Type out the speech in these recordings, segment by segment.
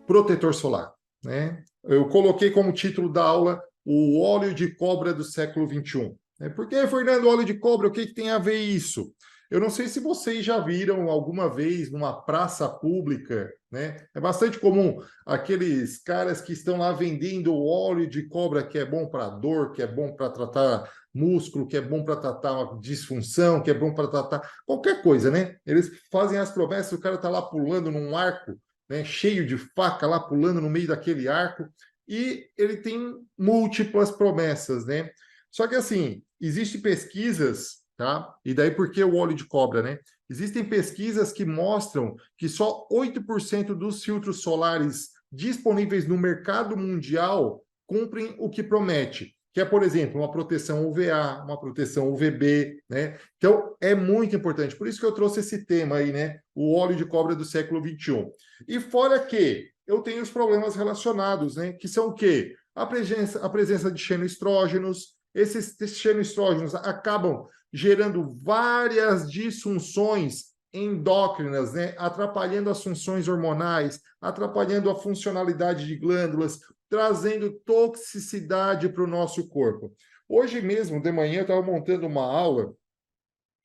protetor solar, né? Eu coloquei como título da aula o óleo de cobra do século XXI. Por que, Fernando, óleo de cobra? O que tem a ver isso? Eu não sei se vocês já viram alguma vez numa praça pública, né? É bastante comum aqueles caras que estão lá vendendo óleo de cobra que é bom para dor, que é bom para tratar músculo, que é bom para tratar uma disfunção, que é bom para tratar qualquer coisa, né? Eles fazem as promessas, o cara está lá pulando num arco, né, cheio de faca, lá pulando no meio daquele arco, e ele tem múltiplas promessas, né? Só que assim, existem pesquisas, tá? E daí por que o óleo de cobra, né? Existem pesquisas que mostram que só 8% dos filtros solares disponíveis no mercado mundial cumprem o que promete, que é, por exemplo, uma proteção UVA, uma proteção UVB, né? Então, é muito importante. Por isso que eu trouxe esse tema aí, né? O óleo de cobra do século XXI. E fora que eu tenho os problemas relacionados, né? Que são o quê? A presença de xenoestrógenos. Esses xenoestrógenos acabam gerando várias disfunções endócrinas, né? Atrapalhando as funções hormonais, atrapalhando a funcionalidade de glândulas, trazendo toxicidade para o nosso corpo. Hoje mesmo, de manhã, eu estava montando uma aula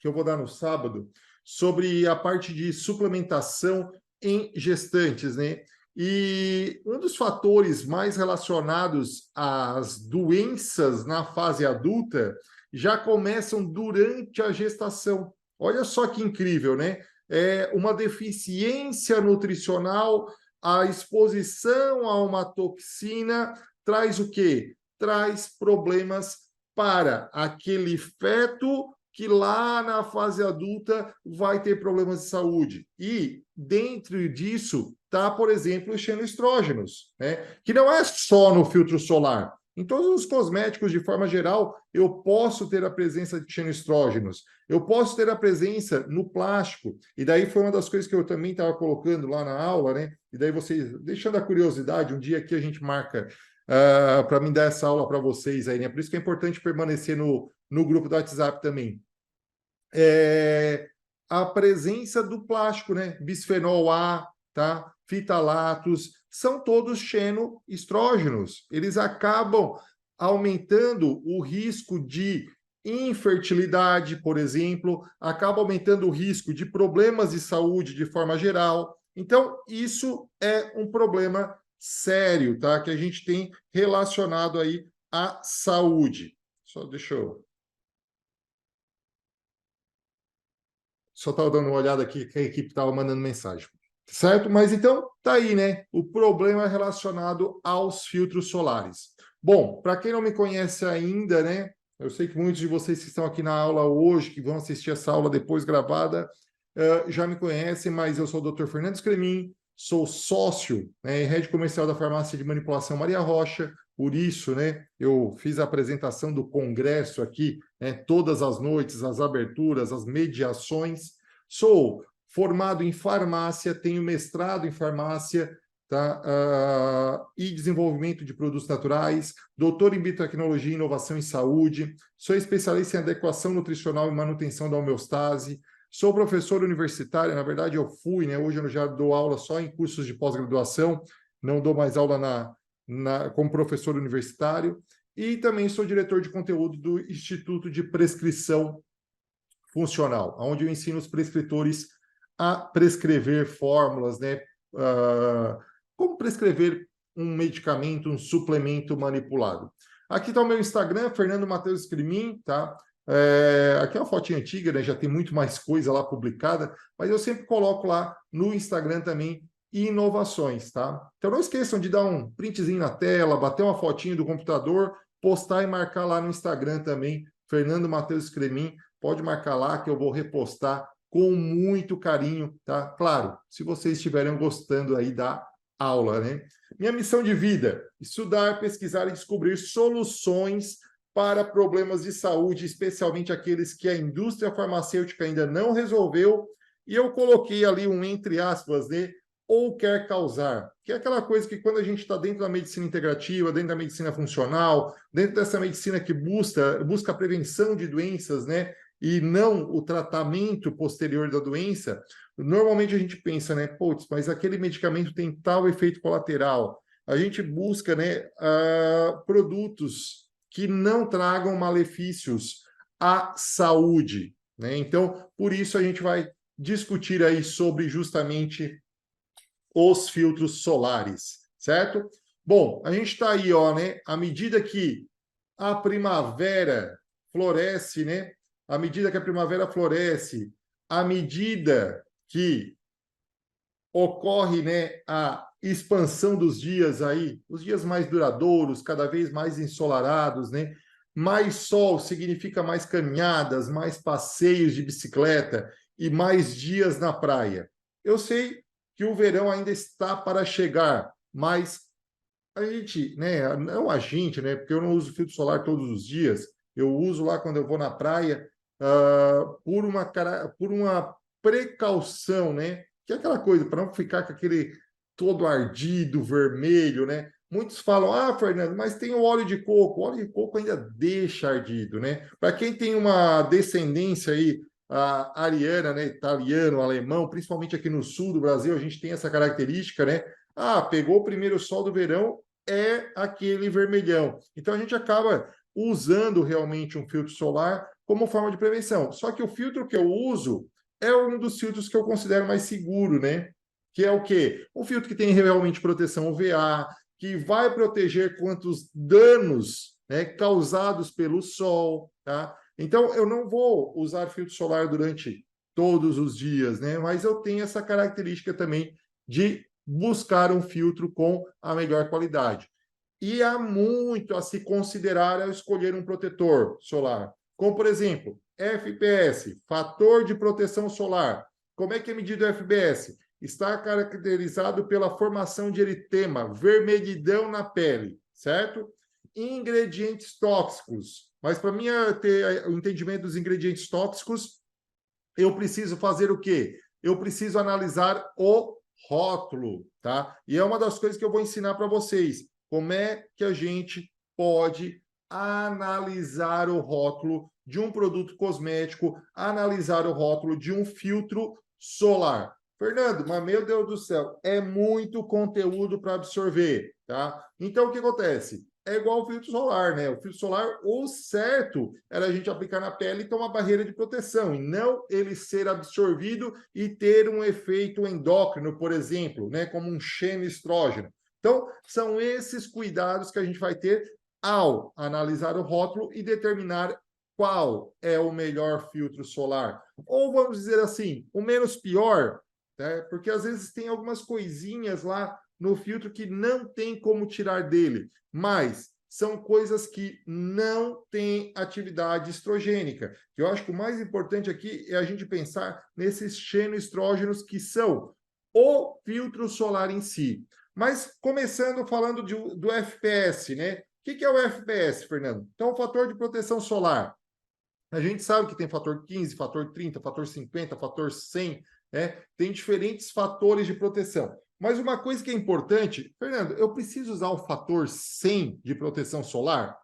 que eu vou dar no sábado sobre a parte de suplementação em gestantes, né? E um dos fatores mais relacionados às doenças na fase adulta já começam durante a gestação. Olha só que incrível, né? É uma deficiência nutricional, a exposição a uma toxina traz o quê? Traz problemas para aquele feto que lá na fase adulta vai ter problemas de saúde. E dentro disso está, por exemplo, os xenoestrógenos, né? Que não é só no filtro solar. Em todos os cosméticos, de forma geral, eu posso ter a presença de xenoestrógenos. Eu posso ter a presença no plástico. E daí foi uma das coisas que eu também estava colocando lá na aula, né? E daí vocês, deixando a curiosidade, um dia aqui a gente marca para mim dar essa aula para vocês aí, né? Por isso que é importante permanecer no grupo do WhatsApp também. A presença do plástico, né? Bisfenol A, tá? Fitalatos, são todos xenoestrógenos. Eles acabam aumentando o risco de infertilidade, por exemplo, acaba aumentando o risco de problemas de saúde de forma geral. Então, isso é um problema sério, tá? Que a gente tem relacionado aí à saúde. Só deixa eu... Só estava dando uma olhada aqui que a equipe estava mandando mensagem. Certo? Mas então, tá aí, né? O problema é relacionado aos filtros solares. Bom, para quem não me conhece ainda, né? Eu sei que muitos de vocês que estão aqui na aula hoje, que vão assistir essa aula depois gravada, já me conhecem, mas eu sou o Dr. Fernando Scremin, sou sócio, né, e head comercial da farmácia de manipulação Maria Rocha. Por isso, né, eu fiz a apresentação do congresso aqui, né, todas as noites, as aberturas, as mediações. Sou formado em farmácia, tenho mestrado em farmácia, tá? E desenvolvimento de produtos naturais, doutor em biotecnologia e inovação em saúde, sou especialista em adequação nutricional e manutenção da homeostase, sou professor universitário, na verdade eu fui, né? Hoje eu já dou aula só em cursos de pós-graduação, não dou mais aula como professor universitário, e também sou diretor de conteúdo do Instituto de Prescrição Funcional, onde eu ensino os prescritores a prescrever fórmulas, né? Como prescrever um medicamento, um suplemento manipulado. Aqui está o meu Instagram, Fernando Matheus Scremin, tá? Aqui é uma fotinha antiga, né? Já tem muito mais coisa lá publicada, mas eu sempre coloco lá no Instagram também inovações, tá? Então não esqueçam de dar um printzinho na tela, bater uma fotinha do computador, postar e marcar lá no Instagram também, Fernando Matheus Scremin. Pode marcar lá que eu vou repostar com muito carinho, tá? Claro, se vocês estiverem gostando aí da aula, né? Minha missão de vida: estudar, pesquisar e descobrir soluções para problemas de saúde, especialmente aqueles que a indústria farmacêutica ainda não resolveu. E eu coloquei ali um entre aspas, né? Ou quer causar, que é aquela coisa que quando a gente está dentro da medicina integrativa, dentro da medicina funcional, dentro dessa medicina que busca a prevenção de doenças, né? e não o tratamento posterior da doença, normalmente a gente pensa, né, putz, mas aquele medicamento tem tal efeito colateral. A gente busca, né, produtos que não tragam malefícios à saúde, né? Então, por isso a gente vai discutir aí sobre justamente os filtros solares, certo? Bom, a gente está aí, ó, né? À medida que a primavera floresce, né? À medida que a primavera floresce, à medida que ocorre, né, a expansão dos dias aí, os dias mais duradouros, cada vez mais ensolarados, né? Mais sol significa mais caminhadas, mais passeios de bicicleta e mais dias na praia. Eu sei que o verão ainda está para chegar, mas a gente, né, não a gente, né, porque eu não uso filtro solar todos os dias, eu uso lá quando eu vou na praia, por uma precaução, né, que é aquela coisa, para não ficar com aquele todo ardido, vermelho, né? Muitos falam, ah, Fernando, mas tem o óleo de coco. O óleo de coco ainda deixa ardido, né? Para quem tem uma descendência aí, ariana, né, italiano, alemão, principalmente aqui no sul do Brasil, a gente tem essa característica, né? Ah, pegou o primeiro sol do verão, é aquele vermelhão. Então a gente acaba usando realmente um filtro solar como forma de prevenção. Só que o filtro que eu uso é um dos filtros que eu considero mais seguro, né? Que é o quê? Um filtro que tem realmente proteção UVA, que vai proteger contra os danos, né, causados pelo sol, tá? Então, eu não vou usar filtro solar durante todos os dias, né? Mas eu tenho essa característica também de buscar um filtro com a melhor qualidade. E há muito a se considerar ao escolher um protetor solar. Como, por exemplo, FPS, fator de proteção solar. Como é que é medido o FPS? Está caracterizado pela formação de eritema, vermelhidão na pele, certo? Ingredientes tóxicos. Mas para mim ter o entendimento dos ingredientes tóxicos, eu preciso fazer o quê? Eu preciso analisar o rótulo, tá? E é uma das coisas que eu vou ensinar para vocês. Como é que a gente pode analisar o rótulo de um produto cosmético, analisar o rótulo de um filtro solar. Fernando, mas meu Deus do céu, é muito conteúdo para absorver, tá? Então, o que acontece? É igual o filtro solar, né? O filtro solar, o certo era a gente aplicar na pele e ter uma barreira de proteção, e não ele ser absorvido e ter um efeito endócrino, por exemplo, né? Como um xenoestrógeno. Então, são esses cuidados que a gente vai ter ao analisar o rótulo e determinar qual é o melhor filtro solar. Ou vamos dizer assim, o menos pior, né? Porque às vezes tem algumas coisinhas lá no filtro que não tem como tirar dele, mas são coisas que não têm atividade estrogênica. Eu acho que o mais importante aqui é a gente pensar nesses xenoestrógenos que são o filtro solar em si. Mas começando falando do FPS, né? O que é o FPS, Fernando? Então, o fator de proteção solar. A gente sabe que tem fator 15, fator 30, fator 50, fator 100, né? Tem diferentes fatores de proteção. Mas uma coisa que é importante, Fernando, eu preciso usar o fator 100 de proteção solar?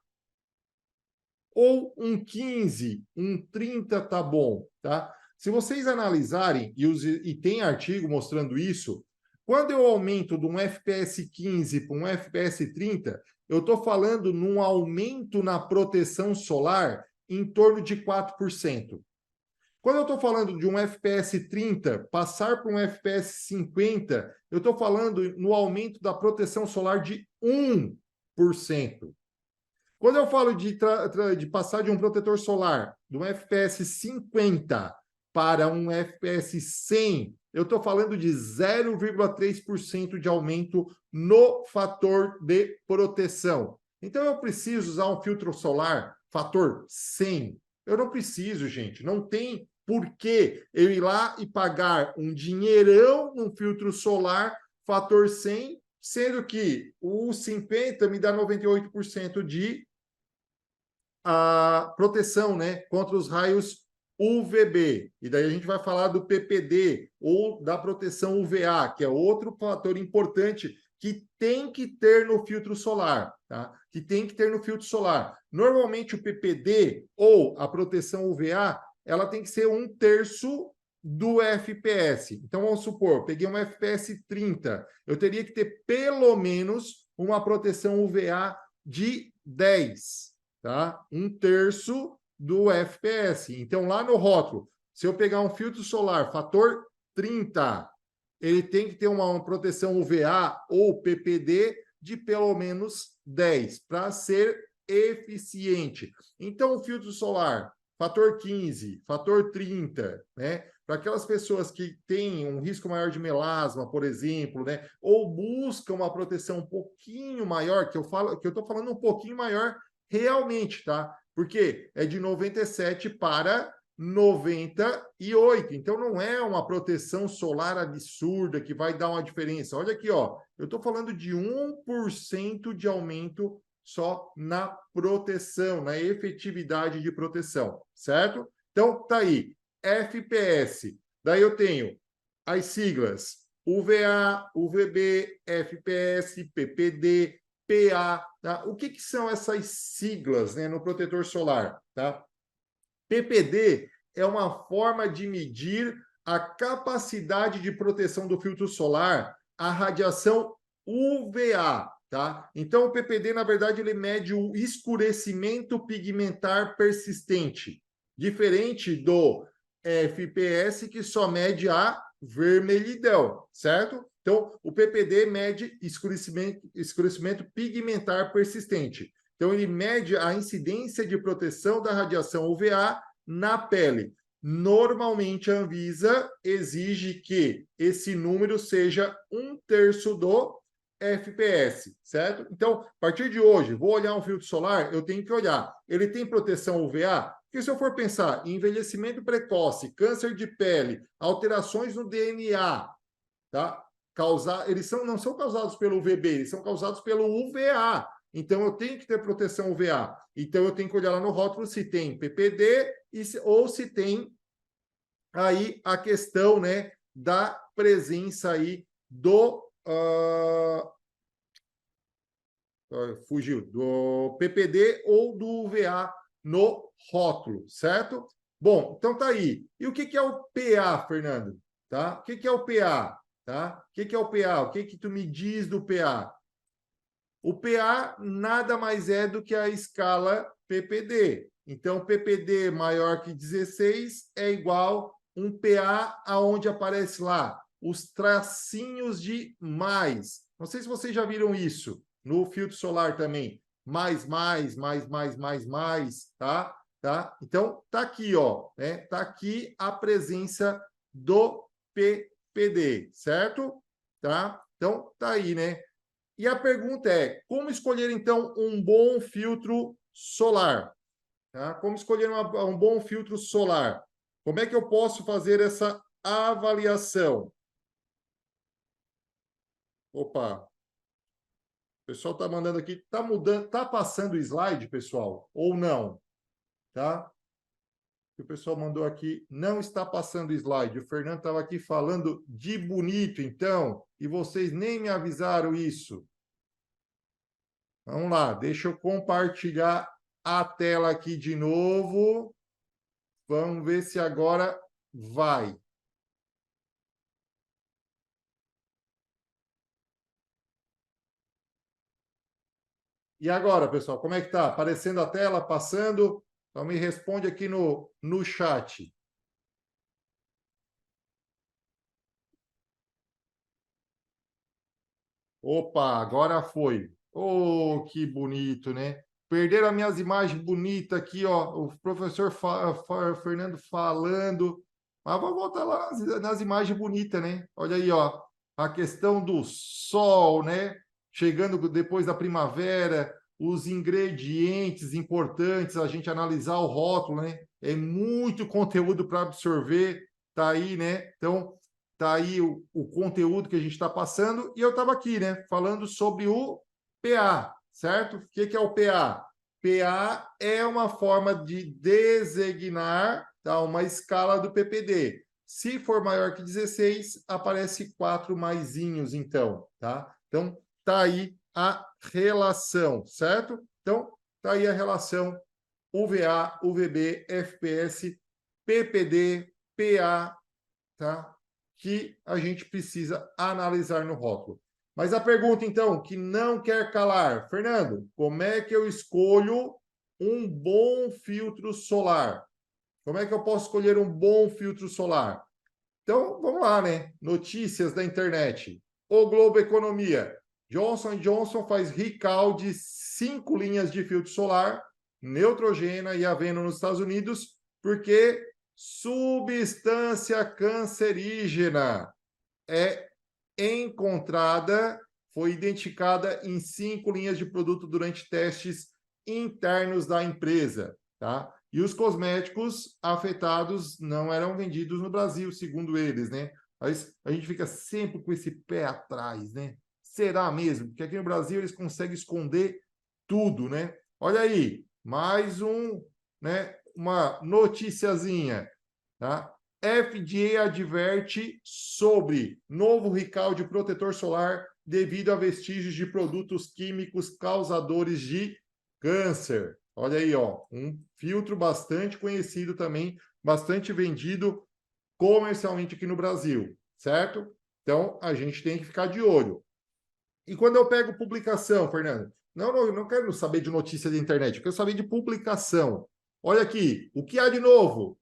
Ou um 15, um 30 tá bom, tá? Se vocês analisarem, e tem artigo mostrando isso, quando eu aumento de um FPS 15 para um FPS 30, eu estou falando num aumento na proteção solar em torno de 4%. Quando eu estou falando de um FPS 30 passar para um FPS 50, eu estou falando no aumento da proteção solar de 1%. Quando eu falo de passar de um protetor solar de um FPS 50 para um FPS 100, eu estou falando de 0,3% de aumento no fator de proteção. Então, eu preciso usar um filtro solar fator 100? Eu não preciso, gente. Não tem por que eu ir lá e pagar um dinheirão num filtro solar fator 100, sendo que o 50 me dá 98% de proteção, né, contra os raios UVB. E daí a gente vai falar do PPD ou da proteção UVA, que é outro fator importante que tem que ter no filtro solar, tá? Que tem que ter no filtro solar. Normalmente o PPD ou a proteção UVA ela tem que ser 1/3 do FPS. Então, vamos supor, peguei um FPS 30, eu teria que ter pelo menos uma proteção UVA de 10, tá? 1/3 do FPS. Então, lá no rótulo, se eu pegar um filtro solar fator 30, ele tem que ter uma proteção UVA ou PPD de pelo menos 10 para ser eficiente. Então, o filtro solar fator 15, fator 30, né? Para aquelas pessoas que têm um risco maior de melasma, por exemplo, né? Ou buscam uma proteção um pouquinho maior, que eu estou falando um pouquinho maior realmente, tá? Porque é de 97 para 98. Então, não é uma proteção solar absurda que vai dar uma diferença. Olha aqui, ó. Eu estou falando de 1% de aumento só na proteção, na efetividade de proteção, certo? Então, tá aí. FPS. Daí eu tenho as siglas UVA, UVB, FPS, PPD, PA. Tá? O que são essas siglas, né, no protetor solar? Tá? PPD é uma forma de medir a capacidade de proteção do filtro solar à radiação UVA, tá? Então, o PPD, na verdade, ele mede o escurecimento pigmentar persistente, diferente do FPS, que só mede a vermelhidão, certo? Então, o PPD mede escurecimento pigmentar persistente. Então, ele mede a incidência de proteção da radiação UVA na pele. Normalmente, a Anvisa exige que esse número seja 1/3 do FPS, certo? Então, a partir de hoje, vou olhar um filtro solar, eu tenho que olhar. Ele tem proteção UVA? Porque se eu for pensar em envelhecimento precoce, câncer de pele, alterações no DNA, tá? Eles não são causados pelo UVB, eles são causados pelo UVA. Então, eu tenho que ter proteção UVA. Então, eu tenho que olhar lá no rótulo se tem PPD ou se tem aí a questão, né, da presença aí do... fugiu, do PPD ou do UVA no rótulo, certo? Bom, então tá aí. E o que é o PA, Fernando? Tá? O que é o PA? Tá? O que é o PA? O que tu me diz do PA? O PA nada mais é do que a escala PPD. Então, PPD maior que 16 é igual um PA aonde aparece lá os tracinhos de mais. Não sei se vocês já viram isso no filtro solar também. Mais, tá? Tá? Então, tá aqui, ó, né? Tá aqui a presença do PPD, certo? Tá? Então, tá aí, né? E a pergunta é, como escolher, então, um bom filtro solar? Tá? Como escolher um bom filtro solar? Como é que eu posso fazer essa avaliação? Opa, o pessoal está mandando aqui, está mudando, está passando o slide, pessoal, ou não? Tá? O pessoal mandou aqui, não está passando o slide. O Fernando estava aqui falando de bonito, então, e vocês nem me avisaram isso. Vamos lá, deixa eu compartilhar a tela aqui de novo. Vamos ver se agora vai. E agora, pessoal, como é que está? Aparecendo a tela, passando? Então me responde aqui no chat. Opa, agora foi. Oh, que bonito, né? Perderam as minhas imagens bonitas aqui, ó. O professor Fernando falando. Mas vamos voltar lá nas imagens bonitas, né? Olha aí, ó. A questão do sol, né? Chegando depois da primavera, os ingredientes importantes, a gente analisar o rótulo, né? É muito conteúdo para absorver. Tá aí, né? Então, tá aí o conteúdo que a gente está passando, e eu estava aqui, né, falando sobre o PA, certo? O que é o PA? PA é uma forma de designar, tá, uma escala do PPD. Se for maior que 16, aparece 4 maisinhos, então, tá? Então, tá aí a relação, certo? Então, tá aí a relação UVA, UVB, FPS, PPD, PA, tá? Que a gente precisa analisar no rótulo. Mas a pergunta, então, que não quer calar. Fernando, como é que eu escolho um bom filtro solar? Como é que eu posso escolher um bom filtro solar? Então, vamos lá, né? Notícias da internet. O Globo Economia. Johnson Johnson faz recall de 5 linhas de filtro solar, Neutrogena e Aveno nos Estados Unidos, porque substância cancerígena é encontrada, foi identificada em 5 linhas de produto durante testes internos da empresa, tá? E os cosméticos afetados não eram vendidos no Brasil, segundo eles, né? Mas a gente fica sempre com esse pé atrás, né? Será mesmo? Porque aqui no Brasil eles conseguem esconder tudo, né? Olha aí, mais uma noticiazinha, tá? FDA adverte sobre novo recall de protetor solar devido a vestígios de produtos químicos causadores de câncer. Olha aí, ó, um filtro bastante conhecido também, bastante vendido comercialmente aqui no Brasil, certo? Então, a gente tem que ficar de olho. E quando eu pego publicação, Fernando? Não quero saber de notícia da internet, eu quero saber de publicação. Olha aqui, o que há de novo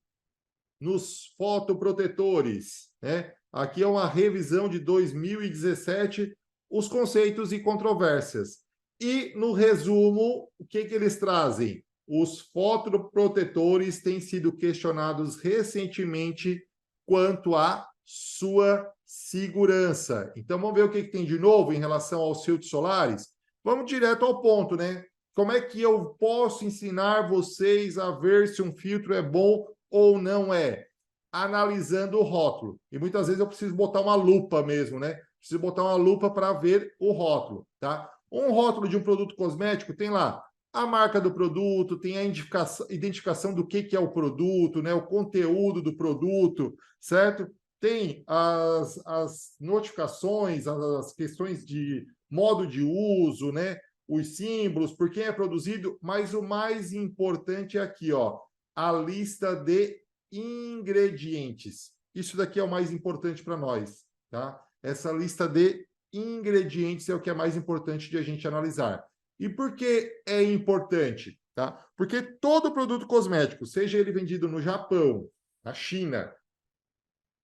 nos fotoprotetores, né? Aqui é uma revisão de 2017, os conceitos e controvérsias. E no resumo, o que eles trazem? Os fotoprotetores têm sido questionados recentemente quanto à sua segurança. Então, vamos ver o que tem de novo em relação aos filtros solares? Vamos direto ao ponto, né? Como é que eu posso ensinar vocês a ver se um filtro é bom ou não é? Analisando o rótulo. E muitas vezes eu preciso botar uma lupa mesmo, né? Preciso botar uma lupa para ver o rótulo, tá? Um rótulo de um produto cosmético tem lá a marca do produto, tem a identificação do que é o produto, né? O conteúdo do produto, certo? Tem as notificações, as questões de modo de uso, né? Os símbolos, por quem é produzido, mas o mais importante é aqui, ó, a lista de ingredientes. Isso daqui é o mais importante para nós, tá? Essa lista de ingredientes é o que é mais importante de a gente analisar. E por que é importante? Tá? Porque todo produto cosmético, seja ele vendido no Japão, na China,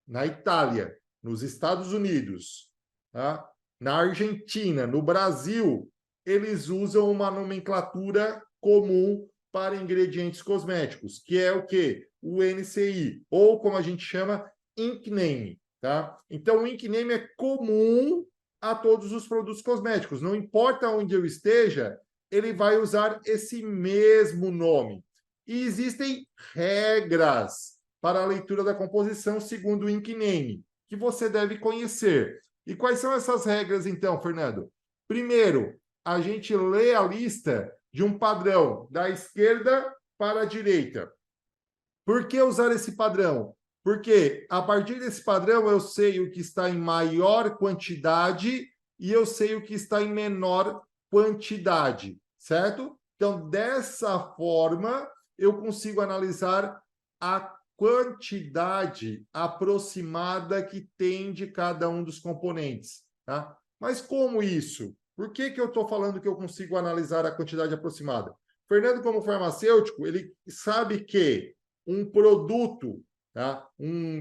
na Itália, nos Estados Unidos, tá? Na Argentina, no Brasil, eles usam uma nomenclatura comum para ingredientes cosméticos, que é o quê? O NCI, ou como a gente chama, Ink Name, tá? Então, o Ink Name é comum a todos os produtos cosméticos. Não importa onde eu esteja, ele vai usar esse mesmo nome. E existem regras para a leitura da composição segundo o Ink Name, que você deve conhecer. E quais são essas regras, então, Fernando? Primeiro, a gente lê a lista de um padrão da esquerda para a direita. Por que usar esse padrão? Porque a partir desse padrão eu sei o que está em maior quantidade e eu sei o que está em menor quantidade, certo? Então, dessa forma, eu consigo analisar a quantidade aproximada que tem de cada um dos componentes, tá? Mas como isso? Por que eu estou falando que eu consigo analisar a quantidade aproximada? Fernando, como farmacêutico, ele sabe que um produto, tá?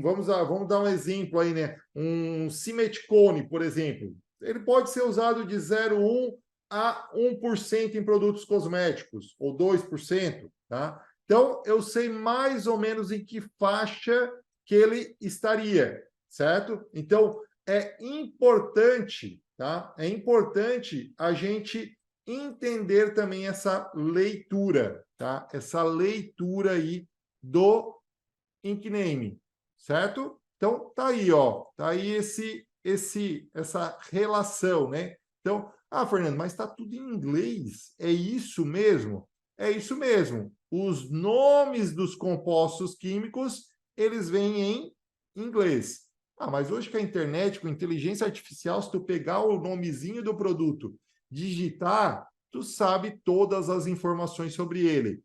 Vamos dar um exemplo aí, né? Um Simeticone, por exemplo. Ele pode ser usado de 0,1 a 1% em produtos cosméticos, ou 2%, tá? Então, eu sei mais ou menos em que faixa que ele estaria, certo? Então, é importante, tá? É importante a gente entender também essa leitura, tá? Essa leitura aí do Ink Name, certo? Então, tá aí, ó. Tá aí essa relação, né? Então, Fernando, mas está tudo em inglês. É isso mesmo? É isso mesmo. Os nomes dos compostos químicos, eles vêm em inglês. Mas hoje com a internet, com inteligência artificial, se tu pegar o nomezinho do produto, digitar, tu sabe todas as informações sobre ele.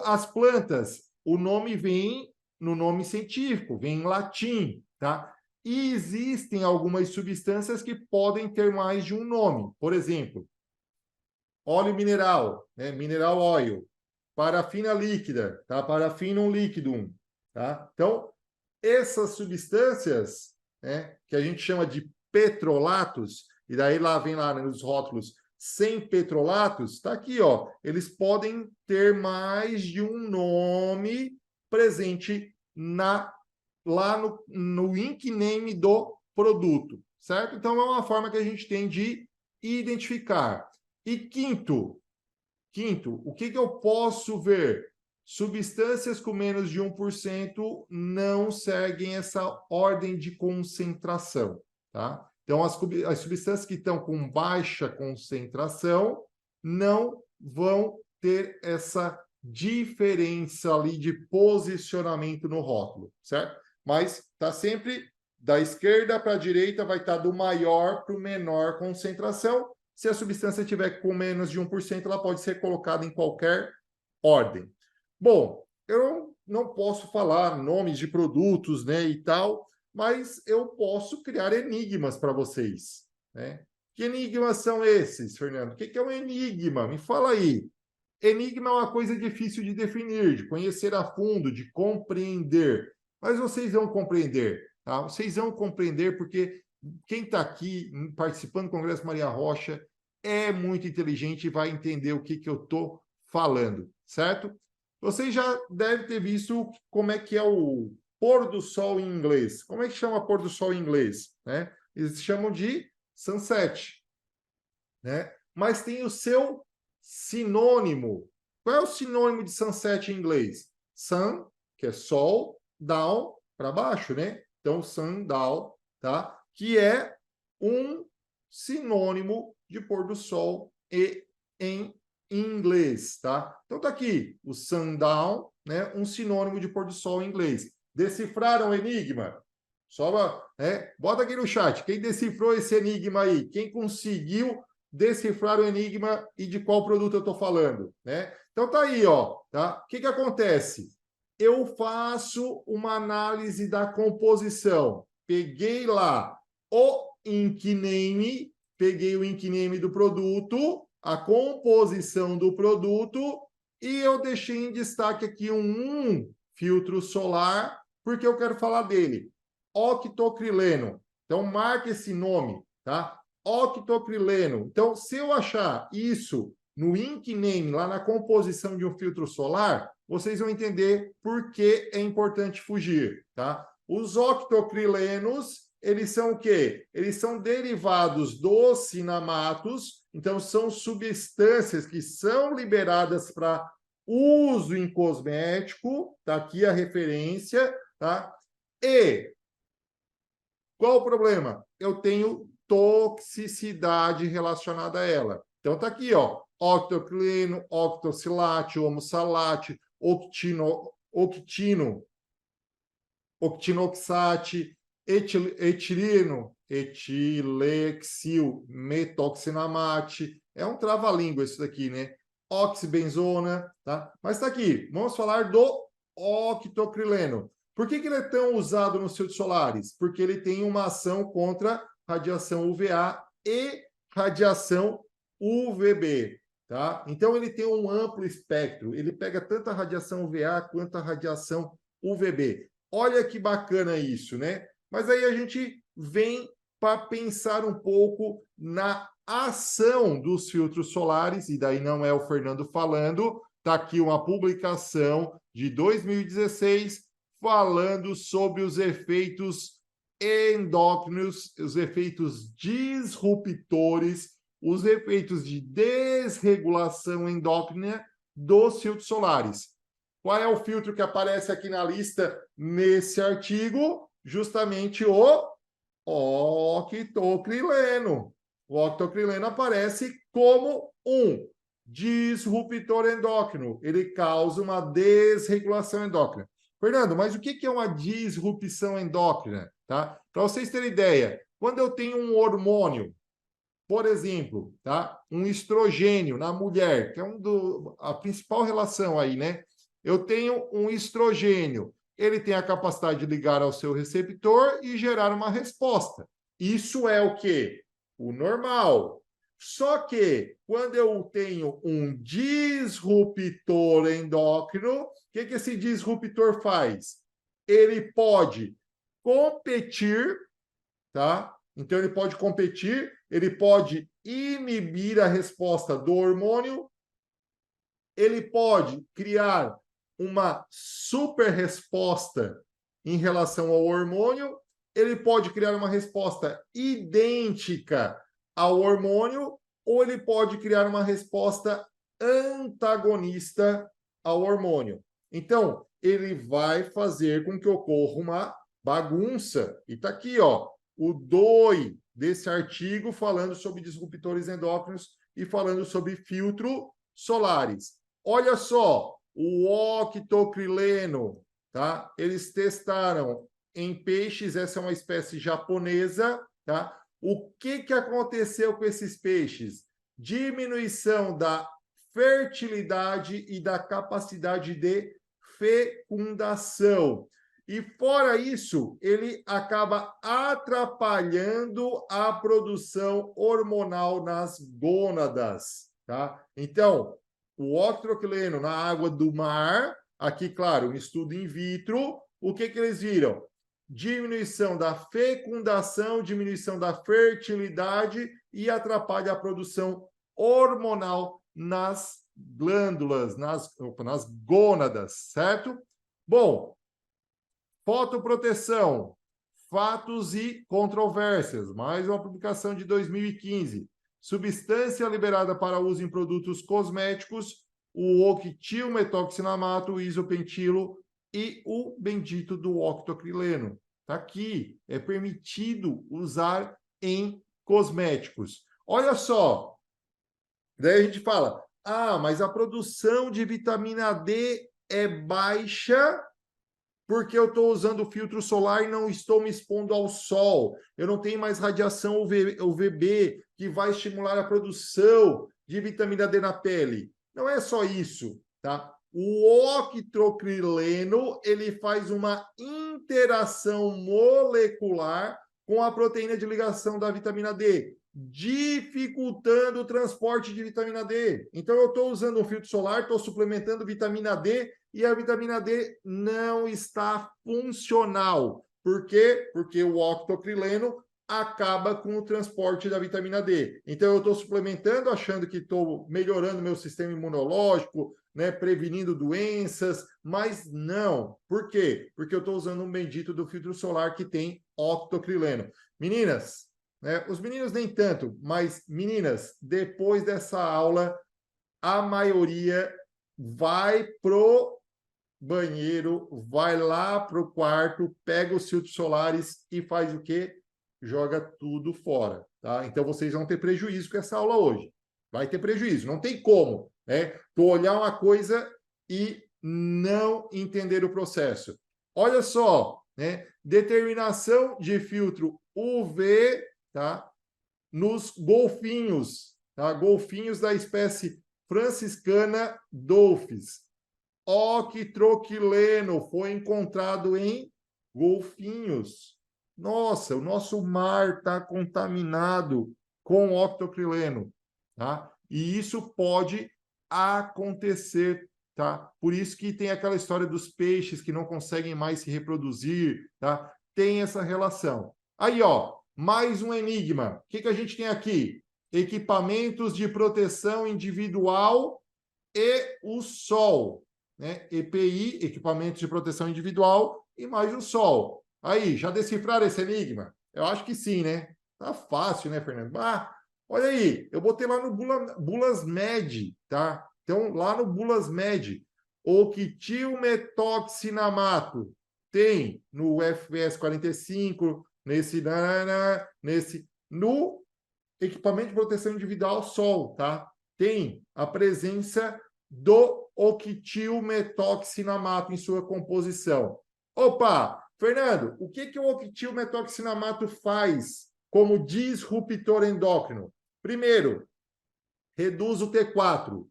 As plantas, o nome vem no nome científico, vem em latim, tá? E existem algumas substâncias que podem ter mais de um nome. Por exemplo, óleo mineral, né? Mineral oil, parafina líquida, tá? Parafinum liquidum, tá? Então, essas substâncias, né, que a gente chama de petrolatos, e daí lá vem lá nos rótulos sem petrolatos, está aqui, ó. Eles podem ter mais de um nome presente lá no ink name do produto, certo? Então, é uma forma que a gente tem de identificar. E quinto, o que eu posso ver? Substâncias com menos de 1% não seguem essa ordem de concentração, tá? Então, as substâncias que estão com baixa concentração não vão ter essa diferença ali de posicionamento no rótulo, certo? Mas está sempre da esquerda para a direita, vai estar do maior para o menor concentração. Se a substância tiver com menos de 1%, ela pode ser colocada em qualquer ordem. Bom, eu não posso falar nomes de produtos, né, e tal, mas eu posso criar enigmas para vocês, né? Que enigmas são esses, Fernando? O que é um enigma? Me fala aí. Enigma é uma coisa difícil de definir, de conhecer a fundo, de compreender. Mas vocês vão compreender, tá? Vocês vão compreender porque quem está aqui participando do Congresso Maria Rocha é muito inteligente e vai entender o que eu estou falando, certo? Vocês já devem ter visto como é que é o pôr do sol em inglês. Como é que chama pôr do sol em inglês? Né? Eles chamam de sunset, né? Mas tem o seu sinônimo. Qual é o sinônimo de sunset em inglês? Sun, que é sol, down, para baixo, né? Então, sundown, tá? Que é um sinônimo de pôr do sol em inglês, tá? Então, tá aqui o sundown, né? Um sinônimo de pôr do sol em inglês. Decifraram o enigma? Só, bota aqui no chat. Quem decifrou esse enigma aí? Quem conseguiu decifrar o enigma e de qual produto eu estou falando, né? Então tá aí, ó, tá? O que acontece? Eu faço uma análise da composição. Peguei lá o ink name, peguei o ink name do produto, a composição do produto, e eu deixei em destaque aqui um filtro solar, porque eu quero falar dele. Octocrileno. Então, marque esse nome, tá? Octocrileno. Então, se eu achar isso no ink name, lá na composição de um filtro solar, vocês vão entender por que é importante fugir, tá? Os octocrilenos, eles são o quê? Eles são derivados dos cinamatos, então são substâncias que são liberadas para uso em cosmético, tá aqui a referência, tá? E qual o problema? Eu tenho toxicidade relacionada a ela. Então tá aqui, ó, octoclino, octocilate, homosalate, octinoxate, etileno, etilexil, metoxinamate. É um trava-língua isso daqui, né? Oxibenzona, tá? Mas tá aqui, vamos falar do octocrileno. Por que ele é tão usado nos filtros solares? Porque ele tem uma ação contra radiação UVA e radiação UVB, tá? Então ele tem um amplo espectro, ele pega tanto a radiação UVA quanto a radiação UVB. Olha que bacana isso, né? Mas aí a gente vem para pensar um pouco na ação dos filtros solares, e daí não é o Fernando falando, está aqui uma publicação de 2016 falando sobre os efeitos endócrinos, os efeitos disruptores, os efeitos de desregulação endócrina dos filtros solares. Qual é o filtro que aparece aqui na lista nesse artigo? Justamente o octocrileno. O octocrileno aparece como um disruptor endócrino. Ele causa uma desregulação endócrina. Fernando, mas o que é uma disrupção endócrina? Tá? Para vocês terem ideia, quando eu tenho um hormônio, por exemplo, tá? Um estrogênio na mulher, que é a principal relação aí, né? Eu tenho um estrogênio. ele tem a capacidade de ligar ao seu receptor e gerar uma resposta. Isso é o quê? O normal. Só que, quando eu tenho um disruptor endócrino, o que esse disruptor faz? Ele pode competir, tá? Então, ele pode competir, ele pode inibir a resposta do hormônio, ele pode criar uma super resposta em relação ao hormônio, ele pode criar uma resposta idêntica ao hormônio, ou ele pode criar uma resposta antagonista ao hormônio. Então, ele vai fazer com que ocorra uma bagunça. E está aqui, ó, o DOI desse artigo falando sobre disruptores endócrinos e falando sobre filtros solares. Olha só, o octocrileno, tá? Eles testaram em peixes, essa é uma espécie japonesa, tá? O que aconteceu com esses peixes? Diminuição da fertilidade e da capacidade de fecundação. E fora isso, ele acaba atrapalhando a produção hormonal nas gônadas, tá? Então, o octocrileno na água do mar, aqui, claro, um estudo in vitro, o que eles viram? Diminuição da fecundação, diminuição da fertilidade e atrapalha a produção hormonal nas glândulas, nas gônadas, certo? Bom, fotoproteção, fatos e controvérsias, mais uma publicação de 2015. Substância liberada para uso em produtos cosméticos, o octilmetoxinamato, o isopentilo e o bendito do octocrileno. Está aqui, é permitido usar em cosméticos. Olha só, daí a gente fala, mas a produção de vitamina D é baixa porque eu estou usando filtro solar e não estou me expondo ao sol. Eu não tenho mais radiação UVB, que vai estimular a produção de vitamina D na pele. Não é só isso, tá? O octocrileno, ele faz uma interação molecular com a proteína de ligação da vitamina D, dificultando o transporte de vitamina D. Então, eu estou usando um filtro solar, estou suplementando vitamina D, e a vitamina D não está funcional. Por quê? Porque o octocrileno acaba com o transporte da vitamina D. Então, eu estou suplementando, achando que estou melhorando meu sistema imunológico, né, prevenindo doenças, mas não. Por quê? Porque eu estou usando um bendito do filtro solar que tem octocrileno. Meninas, né, os meninos nem tanto, mas meninas, depois dessa aula, a maioria vai pro banheiro, vai lá pro quarto, pega os filtros solares e faz o quê? Joga tudo fora, tá? Então, vocês vão ter prejuízo com essa aula hoje. Vai ter prejuízo, não tem como, né? Tu olhar uma coisa e não entender o processo. Olha só, né? Determinação de filtro UV, tá? Nos golfinhos, tá? Golfinhos da espécie franciscana Dolphis. Octocrileno foi encontrado em golfinhos. Nossa, o nosso mar está contaminado com octocrileno, tá? E isso pode acontecer, tá? Por isso que tem aquela história dos peixes que não conseguem mais se reproduzir, tá? Tem essa relação. Aí, ó, mais um enigma. O que a gente tem aqui? Equipamentos de proteção individual e o sol, né? EPI, equipamentos de proteção individual, e mais o sol. Aí, já decifraram esse enigma? Eu acho que sim, né? Tá fácil, né, Fernando? Olha aí, eu botei lá no Bulasmed, tá? Então, lá no Bulasmed, octilmetoxinamato tem no FS 45, no equipamento de proteção individual sol, tá? Tem a presença do octilmetoxinamato em sua composição. Opa, Fernando, o que o octilmetoxinamato faz como disruptor endócrino? Primeiro, reduz o T4.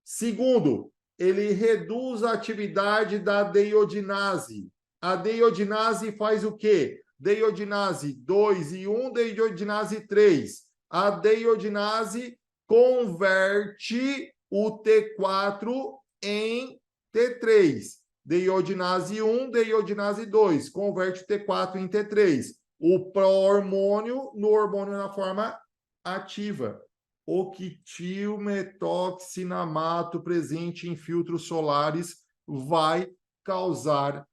Segundo, ele reduz a atividade da deiodinase. A deiodinase faz o quê? Deiodinase 2 e 1, deiodinase 3. A deiodinase converte o T4 em T3. Deiodinase 1, deiodinase 2, converte o T4 em T3. O pró-hormônio no hormônio na forma ativa. Octilmetoxinamato presente em filtros solares vai causar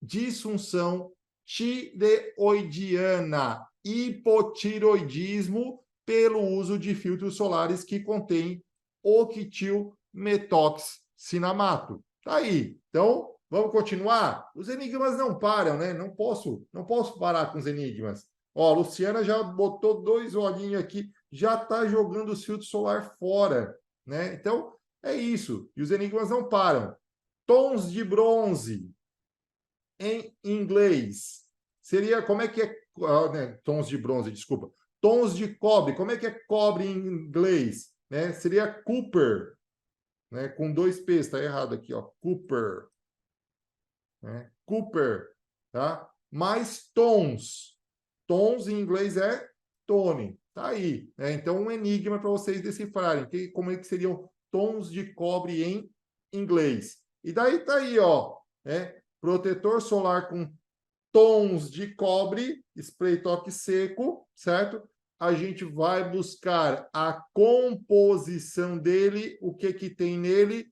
disfunção tireoidiana, hipotiroidismo pelo uso de filtros solares que contêm octilmetoxinamato. Tá aí. Então, vamos continuar? Os enigmas não param, né? Não posso parar com os enigmas. Ó, a Luciana já botou 2 olhinhos aqui, já está jogando os filtros solar fora, né? Então, é isso. E os enigmas não param. Tons de bronze em inglês seria, como é que é, né? Tons de bronze, desculpa. Tons de cobre, como é que é cobre em inglês? Né? Seria Cooper, né? Com 2 P's, está errado aqui, ó. Cooper. Né? Cooper, tá? Mais tons. Tons em inglês é tone. Tá aí. Né? Então, um enigma para vocês decifrarem. Como é que seriam tons de cobre em inglês? E daí tá aí, ó. Né? Protetor solar com tons de cobre, spray toque seco, certo? A gente vai buscar a composição dele, o que que tem nele?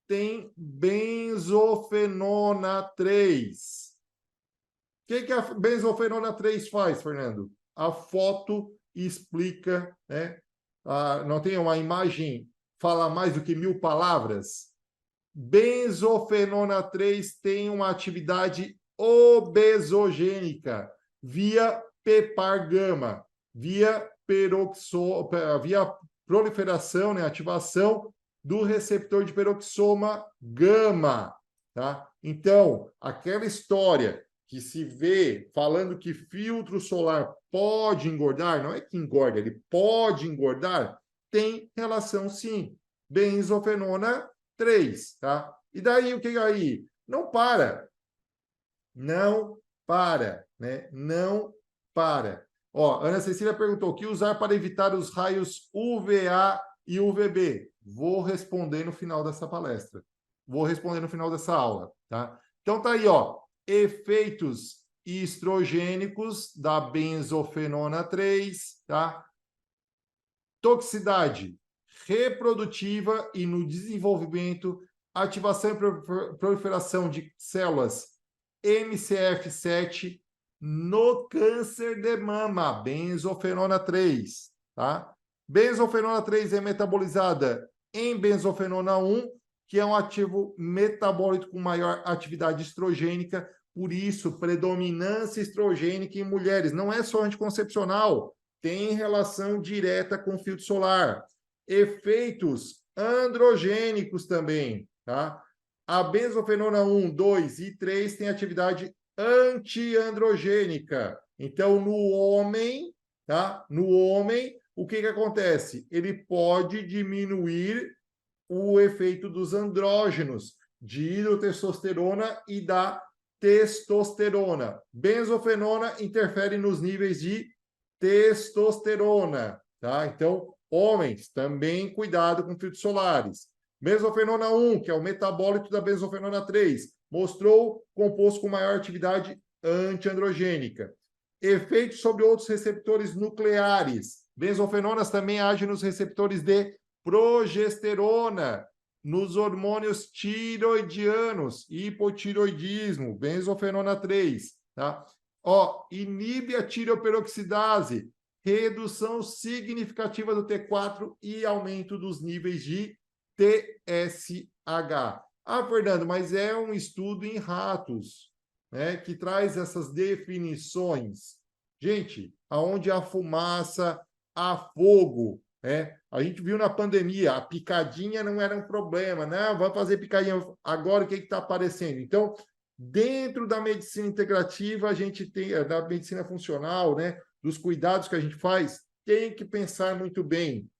Tem benzofenona 3. O que a benzofenona 3 faz, Fernando? A foto explica, né? Não tem uma imagem, fala mais do que 1000 palavras. Benzofenona 3 tem uma atividade obesogênica via PPAR-gama, via proliferação, né, ativação do receptor de peroxoma gama, tá? Então, aquela história que se vê falando que filtro solar pode engordar, não é que engorda, ele pode engordar, tem relação sim. Benzofenona 3, tá? E daí o que aí? Não para. Não para, né? Não para. Ó, Ana Cecília perguntou: o que usar para evitar os raios UVA e UVB? Vou responder no final dessa palestra. Vou responder no final dessa aula, tá? Então tá aí, ó, efeitos estrogênicos da benzofenona 3, tá? Toxicidade reprodutiva e no desenvolvimento, ativação e proliferação de células MCF7 no câncer de mama, benzofenona 3, tá? Benzofenona 3 é metabolizada em benzofenona 1, que é um ativo metabólico com maior atividade estrogênica, por isso, predominância estrogênica em mulheres. Não é só anticoncepcional, tem relação direta com filtro solar. Efeitos androgênicos também, tá? A benzofenona 1, 2 e 3 tem atividade antiandrogênica. Então, no homem, tá? No homem, o que acontece? Ele pode diminuir o efeito dos andrógenos, de hidrotestosterona e da testosterona. Benzofenona interfere nos níveis de testosterona, tá? Então, homens, também cuidado com filtros solares. Benzofenona 1, que é o metabólito da benzofenona 3, mostrou composto com maior atividade antiandrogênica. Efeitos sobre outros receptores nucleares. Benzofenonas também agem nos receptores de progesterona, nos hormônios tiroidianos, hipotiroidismo, benzofenona 3, tá? Ó, inibe a tireoperoxidase, redução significativa do T4 e aumento dos níveis de TSH. Ah, Fernando, mas é um estudo em ratos, né, que traz essas definições. Gente, aonde há fumaça, há fogo, né? A gente viu na pandemia, a picadinha não era um problema, né? Vai fazer picadinha. Agora o que está aparecendo? Então, dentro da medicina integrativa, a gente tem, da medicina funcional, né? Dos cuidados que a gente faz, tem que pensar muito bem.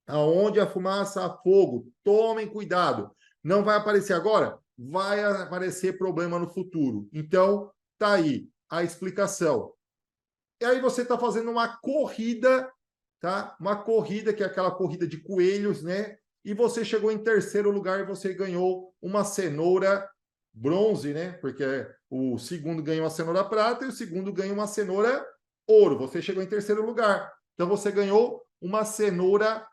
Aonde a fumaça, há fogo, tomem cuidado. Não vai aparecer agora? vai aparecer problema no futuro. Então, tá aí a explicação. E aí você está fazendo uma corrida, tá? Uma corrida que é aquela corrida de coelhos, né? E você chegou em terceiro lugar e você ganhou uma cenoura bronze, né? Porque o segundo ganhou uma cenoura prata e o segundo ganhou uma cenoura ouro. Você chegou em terceiro lugar. Então você ganhou uma cenoura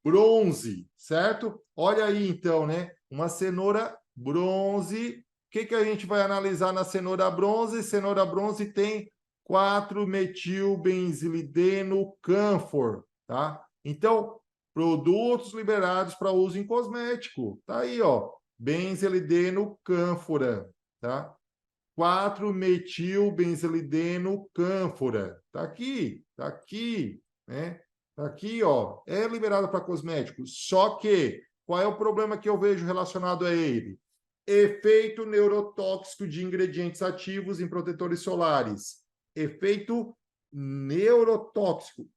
bronze, certo? Olha aí então, né? Uma cenoura bronze. O que a gente vai analisar na cenoura bronze? Cenoura bronze tem 4-metilbenzilideno cânfor, tá? Então, produtos liberados para uso em cosmético. Tá aí, ó. Benzilideno cânfora, tá? 4-metilbenzilideno cânfora. Tá aqui, né? Tá aqui, ó. É liberado para cosmético. Só que, qual é o problema que eu vejo relacionado a ele? Efeito neurotóxico de ingredientes ativos em protetores solares. Efeito neurotóxico.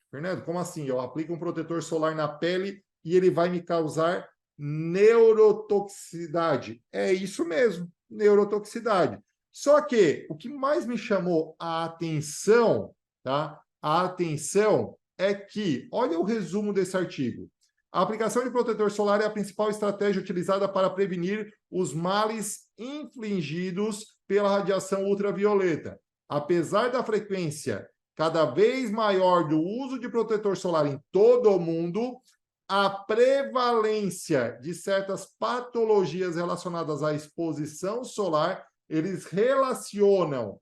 Fernando, como assim? Eu aplico um protetor solar na pele e ele vai me causar neurotoxicidade. É isso mesmo, neurotoxicidade. Só que o que mais me chamou a atenção, tá? A atenção é que, olha o resumo desse artigo. A aplicação de protetor solar é a principal estratégia utilizada para prevenir os males infligidos pela radiação ultravioleta. Apesar da frequência cada vez maior do uso de protetor solar em todo o mundo, a prevalência de certas patologias relacionadas à exposição solar, eles relacionam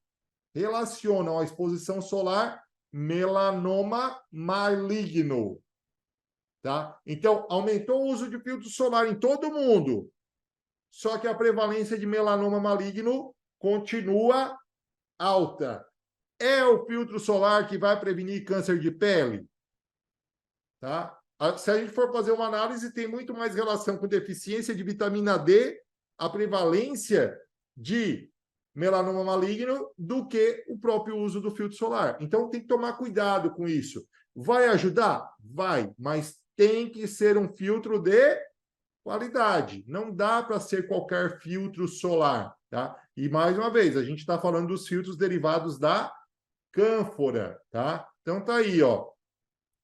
a exposição solar melanoma maligno, tá? Então, aumentou o uso de filtro solar em todo o mundo, só que a prevalência de melanoma maligno continua alta. É o filtro solar que vai prevenir câncer de pele? Tá? Se a gente for fazer uma análise, tem muito mais relação com deficiência de vitamina D, a prevalência de melanoma maligno, do que o próprio uso do filtro solar. Então, tem que tomar cuidado com isso. Vai ajudar? Vai, mas tem que ser um filtro de qualidade. Não dá para ser qualquer filtro solar. Tá? E, mais uma vez, a gente está falando dos filtros derivados da cânfora, tá? Então tá aí, ó.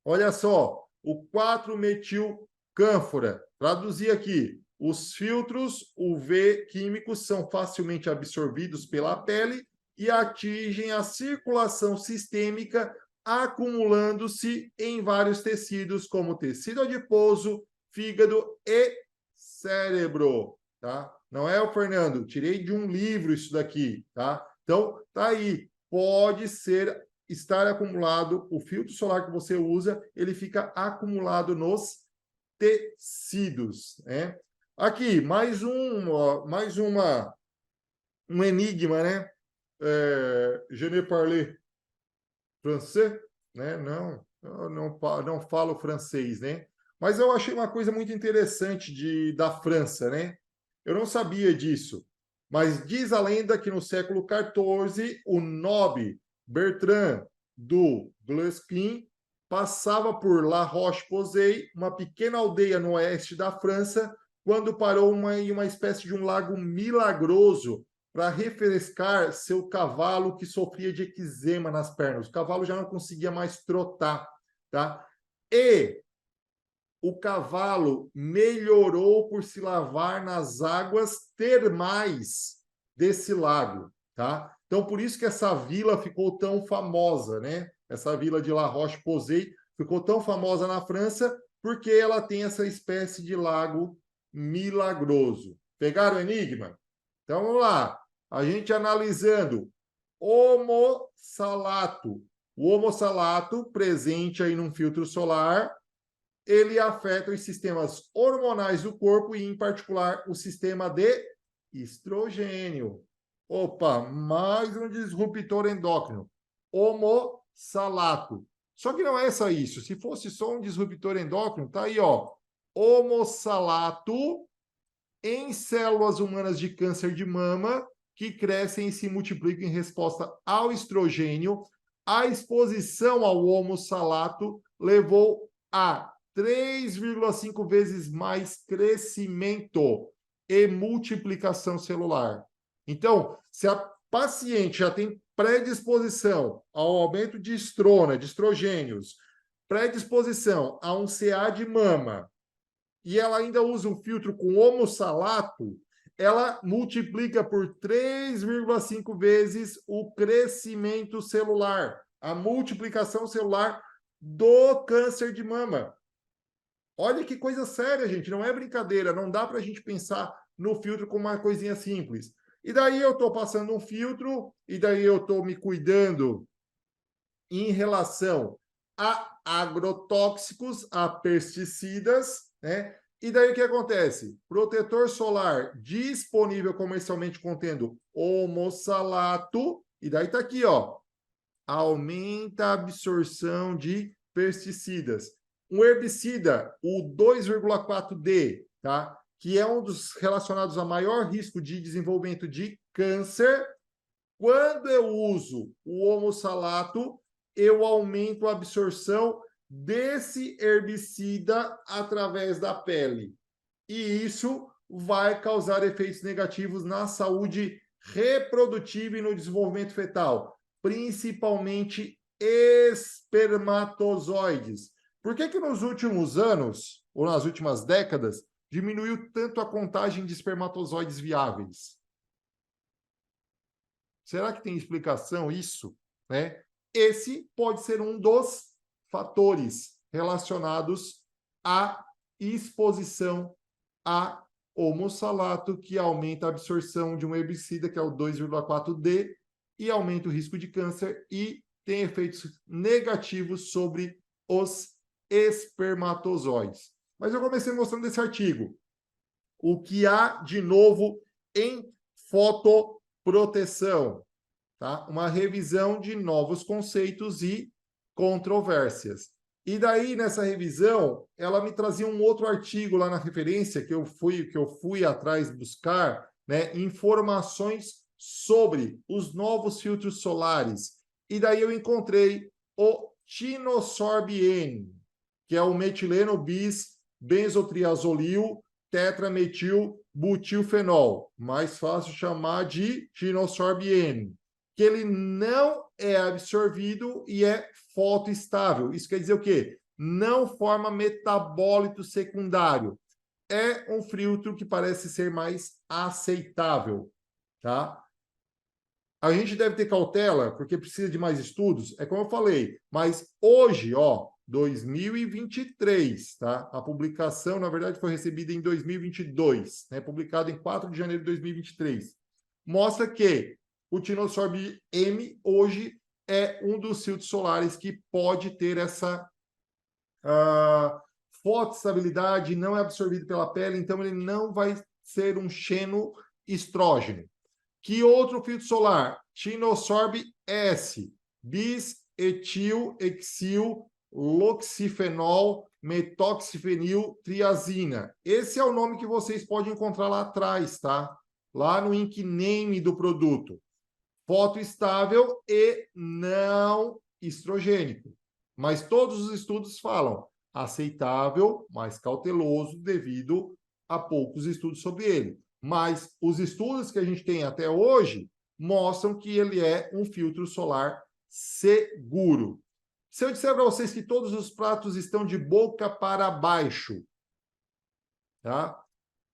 Olha só, o 4-metil-cânfora. Traduzir aqui. Os filtros UV químicos são facilmente absorvidos pela pele e atingem a circulação sistêmica, acumulando-se em vários tecidos, como tecido adiposo, fígado e cérebro, tá? Não é, o Fernando? Tirei de um livro isso daqui, tá? Então, tá aí. Pode estar acumulado, o filtro solar que você usa, ele fica acumulado nos tecidos, né? Aqui, um enigma, né? Je ne parle français, né? Não, eu não falo francês, né? Mas eu achei uma coisa muito interessante da França, né? Eu não sabia disso, mas diz a lenda que no século XIV, o nobre Bertrand do Guesclin passava por La Roche-Posay, uma pequena aldeia no oeste da França, quando parou em uma espécie de um lago milagroso para refrescar seu cavalo que sofria de eczema nas pernas. O cavalo já não conseguia mais trotar, tá? E o cavalo melhorou por se lavar nas águas termais desse lago, tá? Então, por isso que essa vila ficou tão famosa, né? Essa vila de La Roche-Posay ficou tão famosa na França porque ela tem essa espécie de lago milagroso. Pegaram o enigma? Então, vamos lá. A gente analisando homossalato. O homossalato, presente aí num filtro solar, ele afeta os sistemas hormonais do corpo e, em particular, o sistema de estrogênio. Opa, mais um disruptor endócrino. Homossalato. Só que não é só isso. Se fosse só um disruptor endócrino, tá aí, ó. Homossalato em células humanas de câncer de mama que crescem e se multiplicam em resposta ao estrogênio. A exposição ao homossalato levou a 3,5 vezes mais crescimento. e multiplicação celular. Então, se a paciente já tem predisposição ao aumento de estrona, de estrogênios, predisposição a um CA de mama, e ela ainda usa um filtro com omossalato, ela multiplica por 3,5 vezes o crescimento celular, a multiplicação celular do câncer de mama. Olha que coisa séria, gente, não é brincadeira, não dá para a gente pensar no filtro como uma coisinha simples. E daí eu estou passando um filtro, e daí eu estou me cuidando em relação a agrotóxicos, a pesticidas, né? E daí o que acontece? Protetor solar disponível comercialmente contendo omossalato, e daí está aqui, ó, aumenta a absorção de pesticidas. Um herbicida, o 2,4-D, tá? Que é um dos relacionados a maior risco de desenvolvimento de câncer. Quando eu uso o omossalato, eu aumento a absorção desse herbicida através da pele. E isso vai causar efeitos negativos na saúde reprodutiva e no desenvolvimento fetal, principalmente espermatozoides. Por que que nos últimos anos, ou nas últimas décadas, diminuiu tanto a contagem de espermatozoides viáveis? Será que tem explicação isso? Né? Esse pode ser um dos fatores relacionados à exposição a omossalato, que aumenta a absorção de um herbicida, que é o 2,4-D, e aumenta o risco de câncer e tem efeitos negativos sobre os espermatozoides. Mas eu comecei mostrando esse artigo. O que há de novo em fotoproteção? Tá? Uma revisão de novos conceitos e controvérsias. E daí, nessa revisão, ela me trazia um outro artigo lá na referência que eu fui atrás buscar, né, informações sobre os novos filtros solares. E daí eu encontrei o Tinosorb-N, que é o metileno bis benzotriazolil tetrametil butilfenol, mais fácil chamar de Tinosorb-N, que ele não é absorvido e é fotoestável. Isso quer dizer o quê? Não forma metabólito secundário. É um filtro que parece ser mais aceitável, tá? A gente deve ter cautela, porque precisa de mais estudos, é como eu falei, mas hoje, ó, 2023, tá? A publicação, na verdade, foi recebida em 2022, né? Publicada em 4 de janeiro de 2023. Mostra que o Tinosorb-M hoje é um dos filtros solares que pode ter essa fotoestabilidade, não é absorvido pela pele, então ele não vai ser um xenoestrógeno. Que outro filtro solar? Tinosorb-S, bis-etil-exil-loxifenol metoxifenil triazina. Esse é o nome que vocês podem encontrar lá atrás, tá? Lá no nickname do produto. Fotoestável e não estrogênico. Mas todos os estudos falam aceitável, mas cauteloso devido a poucos estudos sobre ele. Mas os estudos que a gente tem até hoje mostram que ele é um filtro solar seguro. Se eu disser para vocês que todos os pratos estão de boca para baixo, tá?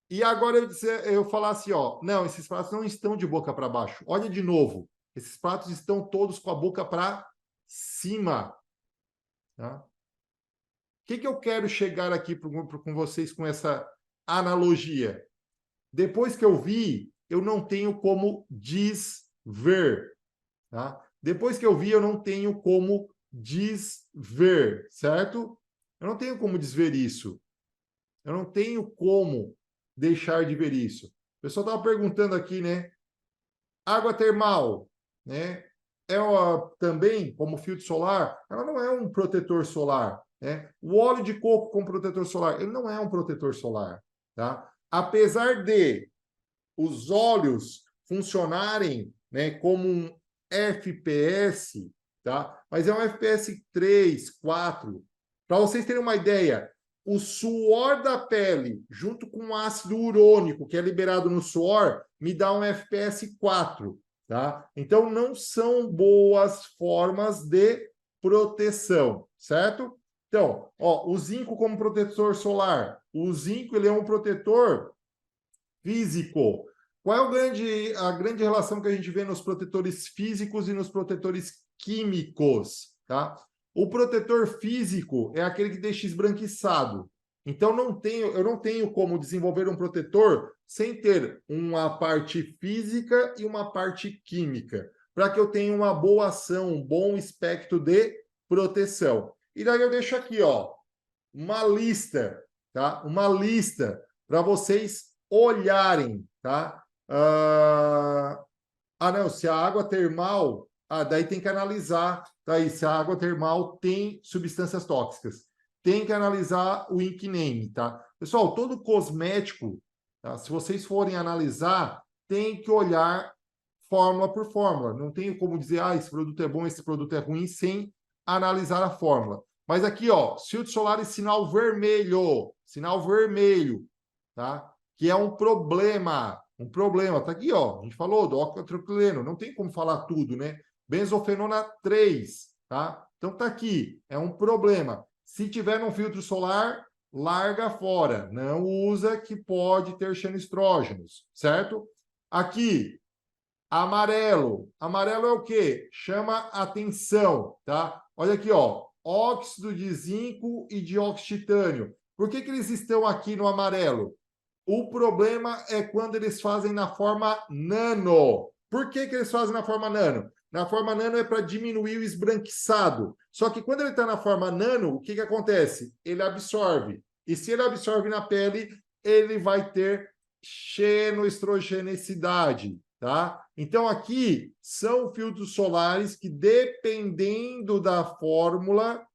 E agora eu falar assim, ó, não, esses pratos não estão de boca para baixo. Olha de novo, esses pratos estão todos com a boca para cima. Tá? O que eu quero chegar aqui com vocês com essa analogia? Depois que eu vi, eu não tenho como desver. Tá? Depois que eu vi, eu não tenho como desver, certo? Eu não tenho como desver isso. Eu não tenho como deixar de ver isso. O pessoal estava perguntando aqui, né? Água termal, né? Também, como filtro solar, ela não é um protetor solar, né? O óleo de coco como protetor solar, ele não é um protetor solar, tá? Apesar de os óleos funcionarem, né, como um FPS, tá? Mas é um FPS 3, 4. Para vocês terem uma ideia, o suor da pele, junto com o ácido urônico, que é liberado no suor, me dá um FPS 4, tá? Então, não são boas formas de proteção, certo? Então, ó, o zinco como protetor solar. O zinco, ele é um protetor físico. Qual é a grande relação que a gente vê nos protetores físicos e nos protetores químicos, tá? O protetor físico é aquele que deixa esbranquiçado. Então, eu não tenho como desenvolver um protetor sem ter uma parte física e uma parte química, para que eu tenha uma boa ação, um bom espectro de proteção. E daí eu deixo aqui, ó, uma lista, tá? Uma lista para vocês olharem, tá? Não, se a água termal, daí tem que analisar, tá? E se a água termal tem substâncias tóxicas. Tem que analisar o INCNAME, tá? Pessoal, todo cosmético, tá? Se vocês forem analisar, tem que olhar fórmula por fórmula. Não tenho como dizer, esse produto é bom, esse produto é ruim, sem analisar a fórmula. Mas aqui, ó, filtro solar e sinal vermelho, tá? Que é um problema, tá aqui, ó, a gente falou do octretileno, não tem como falar tudo, né? Benzofenona 3, tá? Então tá aqui, é um problema. Se tiver um filtro solar, larga fora, não usa, que pode ter xenoestrógenos, certo? Aqui, amarelo é o quê? Chama atenção, tá? Olha aqui, ó, óxido de zinco e dióxido de titânio. Por que eles estão aqui no amarelo? O problema é quando eles fazem na forma nano. Por que eles fazem na forma nano? Na forma nano é para diminuir o esbranquiçado. Só que quando ele está na forma nano, o que acontece? Ele absorve. E se ele absorve na pele, ele vai ter xenoestrogenicidade, tá? Então, aqui são filtros solares que, dependendo da fórmula,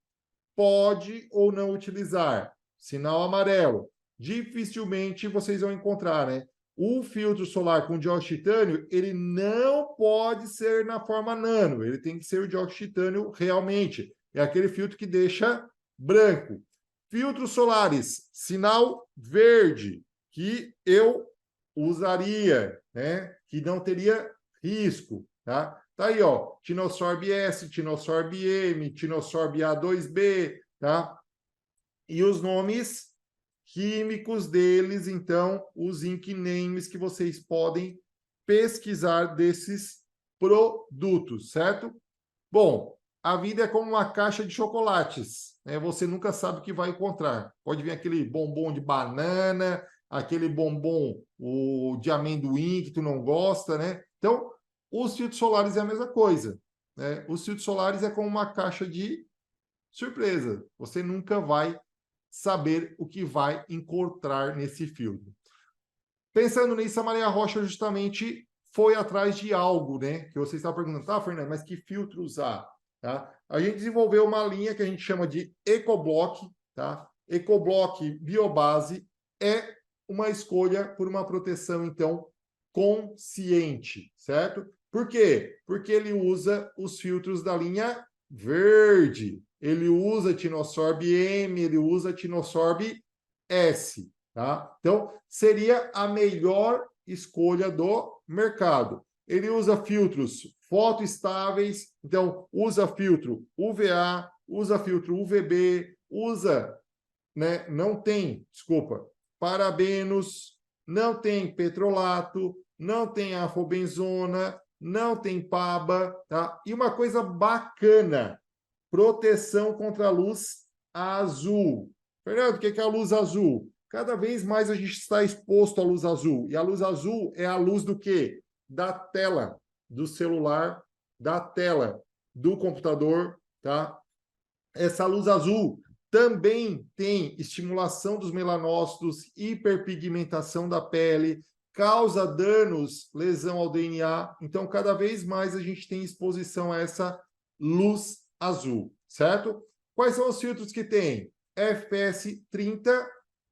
pode ou não utilizar. Sinal amarelo. Dificilmente vocês vão encontrar, né? O filtro solar com dióxido de titânio, ele não pode ser na forma nano, ele tem que ser o dióxido de titânio realmente. É aquele filtro que deixa branco. Filtros solares, sinal verde, que eu usaria, né? Que não teria risco, tá? Tá aí, ó, Tinosorb S, Tinosorb M, Tinosorb A2B, tá? E os nomes químicos deles, então, os nicknames que vocês podem pesquisar desses produtos, certo? Bom, a vida é como uma caixa de chocolates, né? Você nunca sabe o que vai encontrar. Pode vir aquele bombom de banana, aquele bombom de amendoim que tu não gosta, né? Então, os filtros solares é a mesma coisa, né? Os filtros solares é como uma caixa de surpresa. Você nunca vai saber o que vai encontrar nesse filtro. Pensando nisso, a Maria Rocha justamente foi atrás de algo, né? Que você está perguntando, tá, Fernando, mas que filtro usar? Tá? A gente desenvolveu uma linha que a gente chama de EcoBlock, tá? EcoBlock Biobase é uma escolha por uma proteção, então, consciente, certo? Por quê? Porque ele usa os filtros da linha verde. Ele usa Tinosorb M, ele usa Tinosorb S, tá? Então, seria a melhor escolha do mercado. Ele usa filtros fotoestáveis, então usa filtro UVA, usa filtro UVB, usa, né, não tem, desculpa, parabenos, não tem petrolato, não tem afobenzona, não tem PABA, tá? E uma coisa bacana, proteção contra a luz azul. Fernando, o que é a luz azul? Cada vez mais a gente está exposto à luz azul. E a luz azul é a luz do quê? Da tela do celular, da tela do computador, tá? Essa luz azul também tem estimulação dos melanócitos, hiperpigmentação da pele, causa danos, lesão ao DNA. Então, cada vez mais a gente tem exposição a essa luz azul, certo? Quais são os filtros que tem? FPS 30,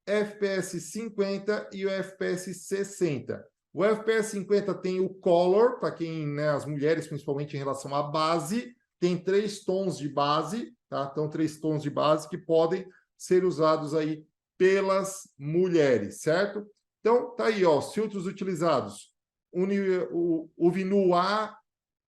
FPS 50 e o FPS 60. O FPS 50 tem o color, para quem, né, as mulheres, principalmente em relação à base, tem 3 tons de base, tá? Então, 3 tons de base que podem ser usados aí pelas mulheres, certo? Então, tá aí, ó, os filtros utilizados. O Vinu A,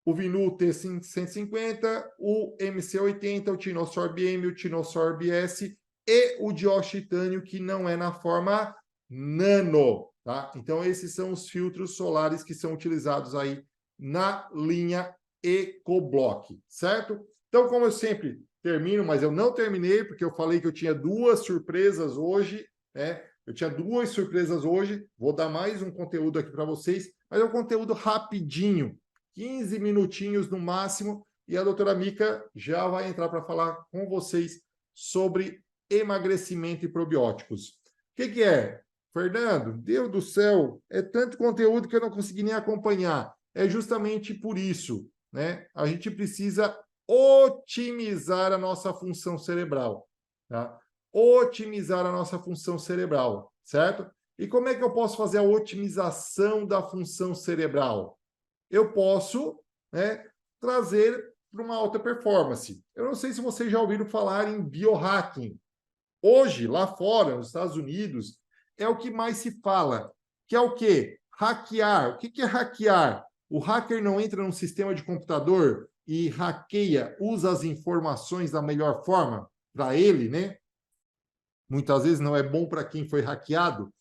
o Vinu T150, o MC80, o Tinosorb M, o Tinosorb S e o Dióxido de titânio, que não é na forma nano, tá? Então, esses são os filtros solares que são utilizados aí na linha EcoBlock, certo? Então, como eu sempre termino, mas eu não terminei, porque eu falei que eu tinha duas surpresas hoje, né? Eu tinha duas surpresas hoje, vou dar mais um conteúdo aqui para vocês, mas é um conteúdo rapidinho, 15 minutinhos no máximo, e a doutora Mica já vai entrar para falar com vocês sobre emagrecimento e probióticos. O que é? Fernando, Deus do céu, é tanto conteúdo que eu não consegui nem acompanhar. É justamente por isso, né? A gente precisa otimizar a nossa função cerebral, tá? Otimizar a nossa função cerebral, certo? E como é que eu posso fazer a otimização da função cerebral? Eu posso, né, trazer para uma alta performance. Eu não sei se vocês já ouviram falar em biohacking. Hoje, lá fora, nos Estados Unidos, é o que mais se fala, que é o quê? Hackear. O que é hackear? O hacker não entra num sistema de computador e hackeia, usa as informações da melhor forma para ele, né? Muitas vezes não é bom para quem foi hackeado,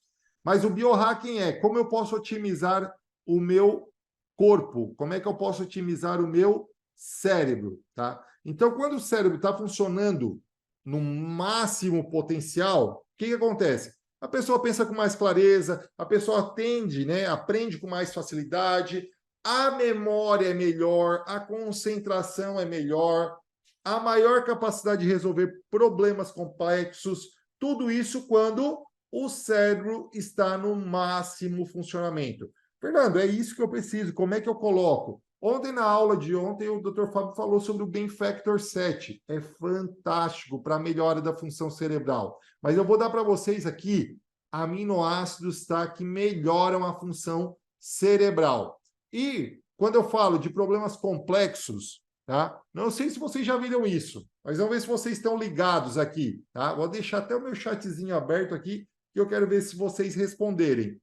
mas o biohacking é como eu posso otimizar o meu corpo, como é que eu posso otimizar o meu cérebro, tá? Então, quando o cérebro está funcionando no máximo potencial, o que acontece? A pessoa pensa com mais clareza, a pessoa atende, né? Aprende com mais facilidade, a memória é melhor, a concentração é melhor, a maior capacidade de resolver problemas complexos, tudo isso quando o cérebro está no máximo funcionamento. Fernando, é isso que eu preciso. Como é que eu coloco? Ontem, na aula de ontem, o Dr. Fábio falou sobre o Gain Factor 7. É fantástico para a melhora da função cerebral. Mas eu vou dar para vocês aqui aminoácidos, tá, que melhoram a função cerebral. E quando eu falo de problemas complexos, tá? Não sei se vocês já viram isso, mas vamos ver se vocês estão ligados aqui, tá? Vou deixar até o meu chatzinho aberto aqui, que eu quero ver se vocês responderem.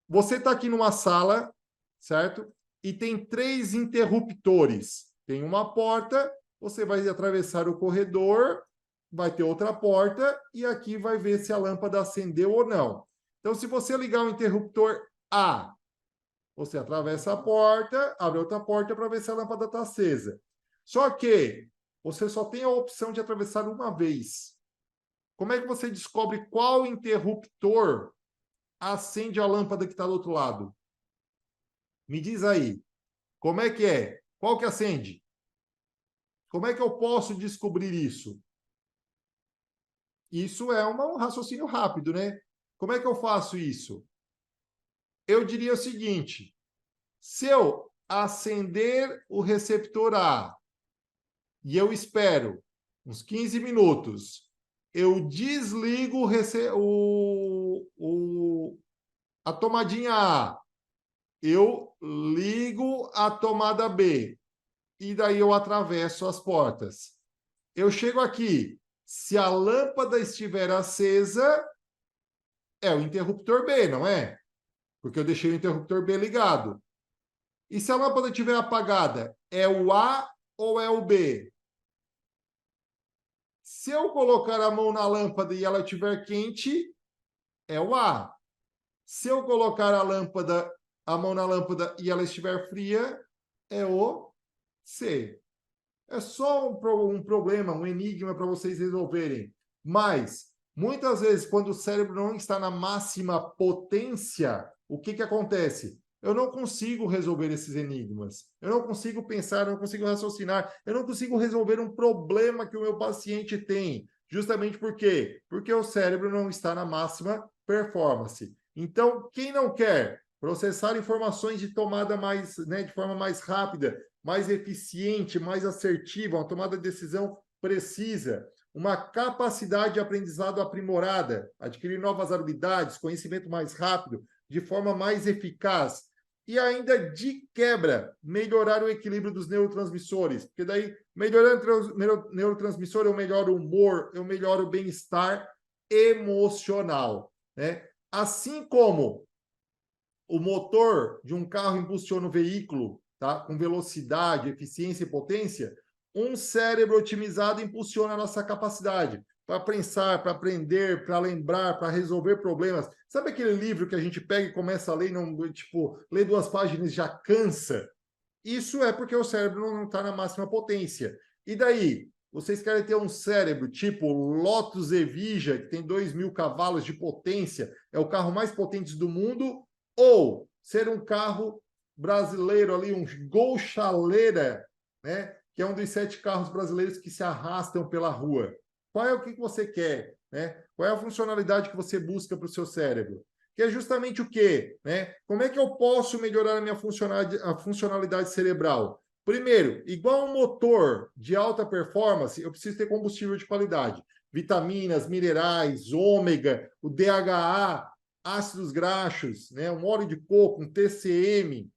Você está aqui numa sala, certo? E tem 3 interruptores. Tem uma porta, você vai atravessar o corredor, vai ter outra porta, e aqui vai ver se a lâmpada acendeu ou não. Então, se você ligar o interruptor A, você atravessa a porta, abre outra porta para ver se a lâmpada está acesa. Só que você só tem a opção de atravessar uma vez. Como é que você descobre qual interruptor acende a lâmpada que está do outro lado? Me diz aí. Como é que é? Qual que acende? Como é que eu posso descobrir isso? Isso é um raciocínio rápido, né? Como é que eu faço isso? Eu diria o seguinte: se eu acender o receptor A e eu espero uns 15 minutos, eu desligo a tomadinha A, eu ligo a tomada B, e daí eu atravesso as portas. Eu chego aqui, se a lâmpada estiver acesa, é o interruptor B, não é? Porque eu deixei o interruptor B ligado. E se a lâmpada estiver apagada, é o A ou é o B? Se eu colocar a mão na lâmpada e ela estiver quente, é o A. Se eu colocar a mão na lâmpada e ela estiver fria, é o C. É só um problema, um enigma para vocês resolverem. Mas, muitas vezes, quando o cérebro não está na máxima potência, o que acontece? Eu não consigo resolver esses enigmas. Eu não consigo pensar, eu não consigo raciocinar, eu não consigo resolver um problema que o meu paciente tem. Justamente por quê? Porque o cérebro não está na máxima performance. Então, quem não quer processar informações de tomada mais, né, de forma mais rápida, mais eficiente, mais assertiva, uma tomada de decisão precisa, uma capacidade de aprendizado aprimorada, adquirir novas habilidades, conhecimento mais rápido, de forma mais eficaz, e ainda de quebra, melhorar o equilíbrio dos neurotransmissores, porque daí, melhorando o neurotransmissor, eu melhoro o humor, eu melhoro o bem-estar, emocional, né? Assim como o motor de um carro impulsiona o veículo, tá? Com velocidade, eficiência e potência, um cérebro otimizado impulsiona a nossa capacidade para pensar, para aprender, para lembrar, para resolver problemas. Sabe aquele livro que a gente pega e começa a ler, não, tipo, lê 2 páginas e já cansa? Isso é porque o cérebro não está na máxima potência. E daí? Vocês querem ter um cérebro tipo Lotus Evija, que tem 2.000 cavalos de potência, é o carro mais potente do mundo, ou ser um carro brasileiro ali, um Gol Chaleira, né? Que é um dos 7 carros brasileiros que se arrastam pela rua. Qual é o que você quer? Né? Qual é a funcionalidade que você busca para o seu cérebro? Que é justamente o quê? Né? Como é que eu posso melhorar a minha funcionalidade cerebral? Primeiro, igual um motor de alta performance, eu preciso ter combustível de qualidade. Vitaminas, minerais, ômega, o DHA, ácidos graxos, né? Um óleo de coco, um TCM,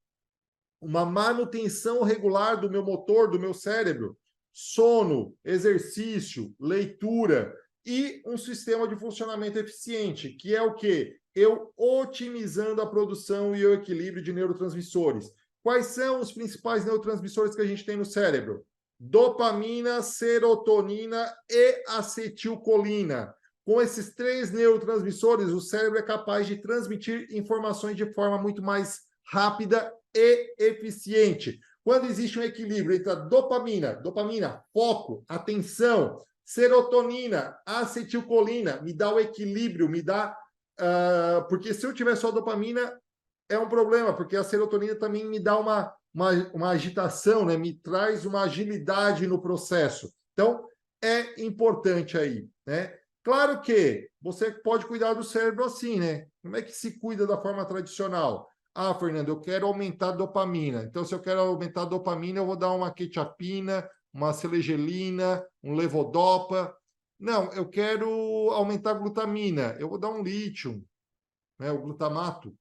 uma manutenção regular do meu motor, do meu cérebro, sono, exercício, leitura e um sistema de funcionamento eficiente, que é o quê? Eu otimizando a produção e o equilíbrio de neurotransmissores. Quais são os principais neurotransmissores que a gente tem no cérebro? Dopamina, serotonina e acetilcolina. Com esses 3 neurotransmissores, o cérebro é capaz de transmitir informações de forma muito mais rápida e eficiente. Quando existe um equilíbrio entre a dopamina, foco, atenção, serotonina, acetilcolina, me dá o equilíbrio, me dá... porque se eu tiver só dopamina, é um problema, porque a serotonina também me dá uma agitação, né? Me traz uma agilidade no processo. Então, é importante aí, né? Claro que você pode cuidar do cérebro assim, né? Como é que se cuida da forma tradicional? Ah, Fernando, eu quero aumentar a dopamina. Então, se eu quero aumentar a dopamina, eu vou dar uma quetiapina, uma selegelina, um levodopa. Não, eu quero aumentar a glutamina. Eu vou dar um lítio, né? O glutamato.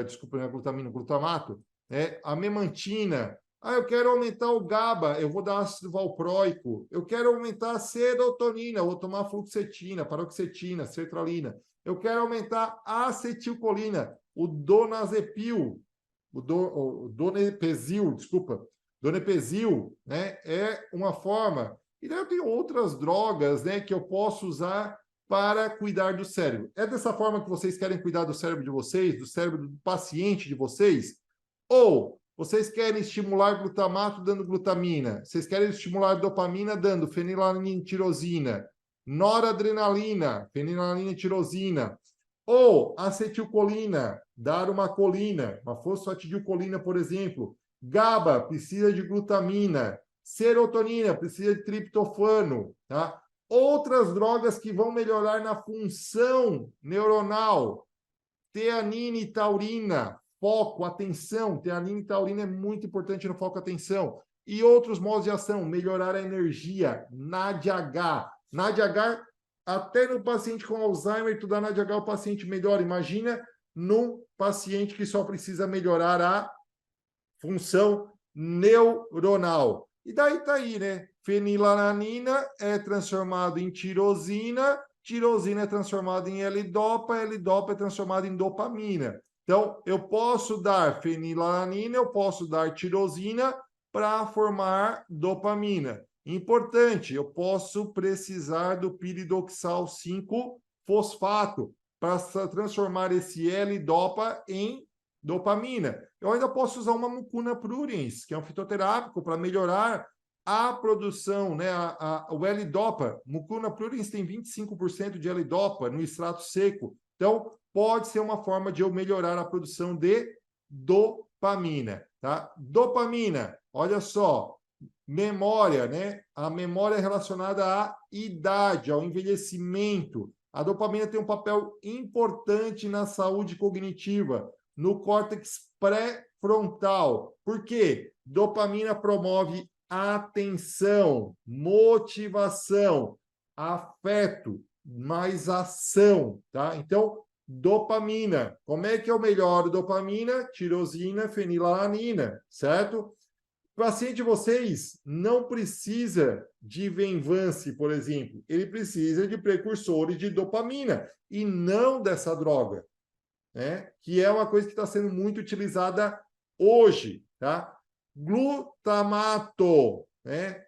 Desculpa, não é glutamina, glutamato. A memantina. Ah, eu quero aumentar o GABA, eu vou dar ácido valproico. Eu quero aumentar a serotonina, eu vou tomar fluoxetina, paroxetina, sertralina. Eu quero aumentar a acetilcolina, o donazepil, o donepezil, desculpa. Donepezil, né, é uma forma. E daí eu tenho outras drogas, né, que eu posso usar para cuidar do cérebro. É dessa forma que vocês querem cuidar do cérebro de vocês, do cérebro do paciente de vocês? Ou vocês querem estimular glutamato dando glutamina? Vocês querem estimular dopamina dando fenilalanina, tirosina, noradrenalina, fenilalanina, tirosina, ou acetilcolina, dar uma colina, uma fosfatidilcolina, por exemplo. GABA precisa de glutamina, serotonina precisa de triptofano, tá? Outras drogas que vão melhorar na função neuronal, teanina e taurina, foco, atenção. Teanina e taurina é muito importante no foco, atenção. E outros modos de ação, melhorar a energia, NADH. NADH, até no paciente com Alzheimer, tu dá NADH, o paciente melhora. Imagina num paciente que só precisa melhorar a função neuronal. E daí tá aí, né? Fenilalanina é transformado em tirosina, tirosina é transformada em L-dopa, L-dopa é transformada em dopamina. Então, eu posso dar fenilalanina, eu posso dar tirosina para formar dopamina. Importante, eu posso precisar do piridoxal 5-fosfato para transformar esse L-dopa em dopamina. Eu ainda posso usar uma mucuna pruriens, que é um fitoterápico, para melhorar a produção, né? O L-dopa. Mucuna pruriens tem 25% de L-dopa no extrato seco. Então, pode ser uma forma de eu melhorar a produção de dopamina, tá? Dopamina, olha só, memória, né? A memória é relacionada à idade, ao envelhecimento. A dopamina tem um papel importante na saúde cognitiva, no córtex pré-frontal. Por quê? Dopamina promove atenção, motivação, afeto, mais ação, tá? Então, dopamina. Como é que eu melhoro dopamina? Tirosina, fenilalanina, certo? paciente de vocês não precisa de Venvance, por exemplo. Ele precisa de precursores de dopamina e não dessa droga, né? Que é uma coisa que está sendo muito utilizada hoje, tá? Glutamato, né?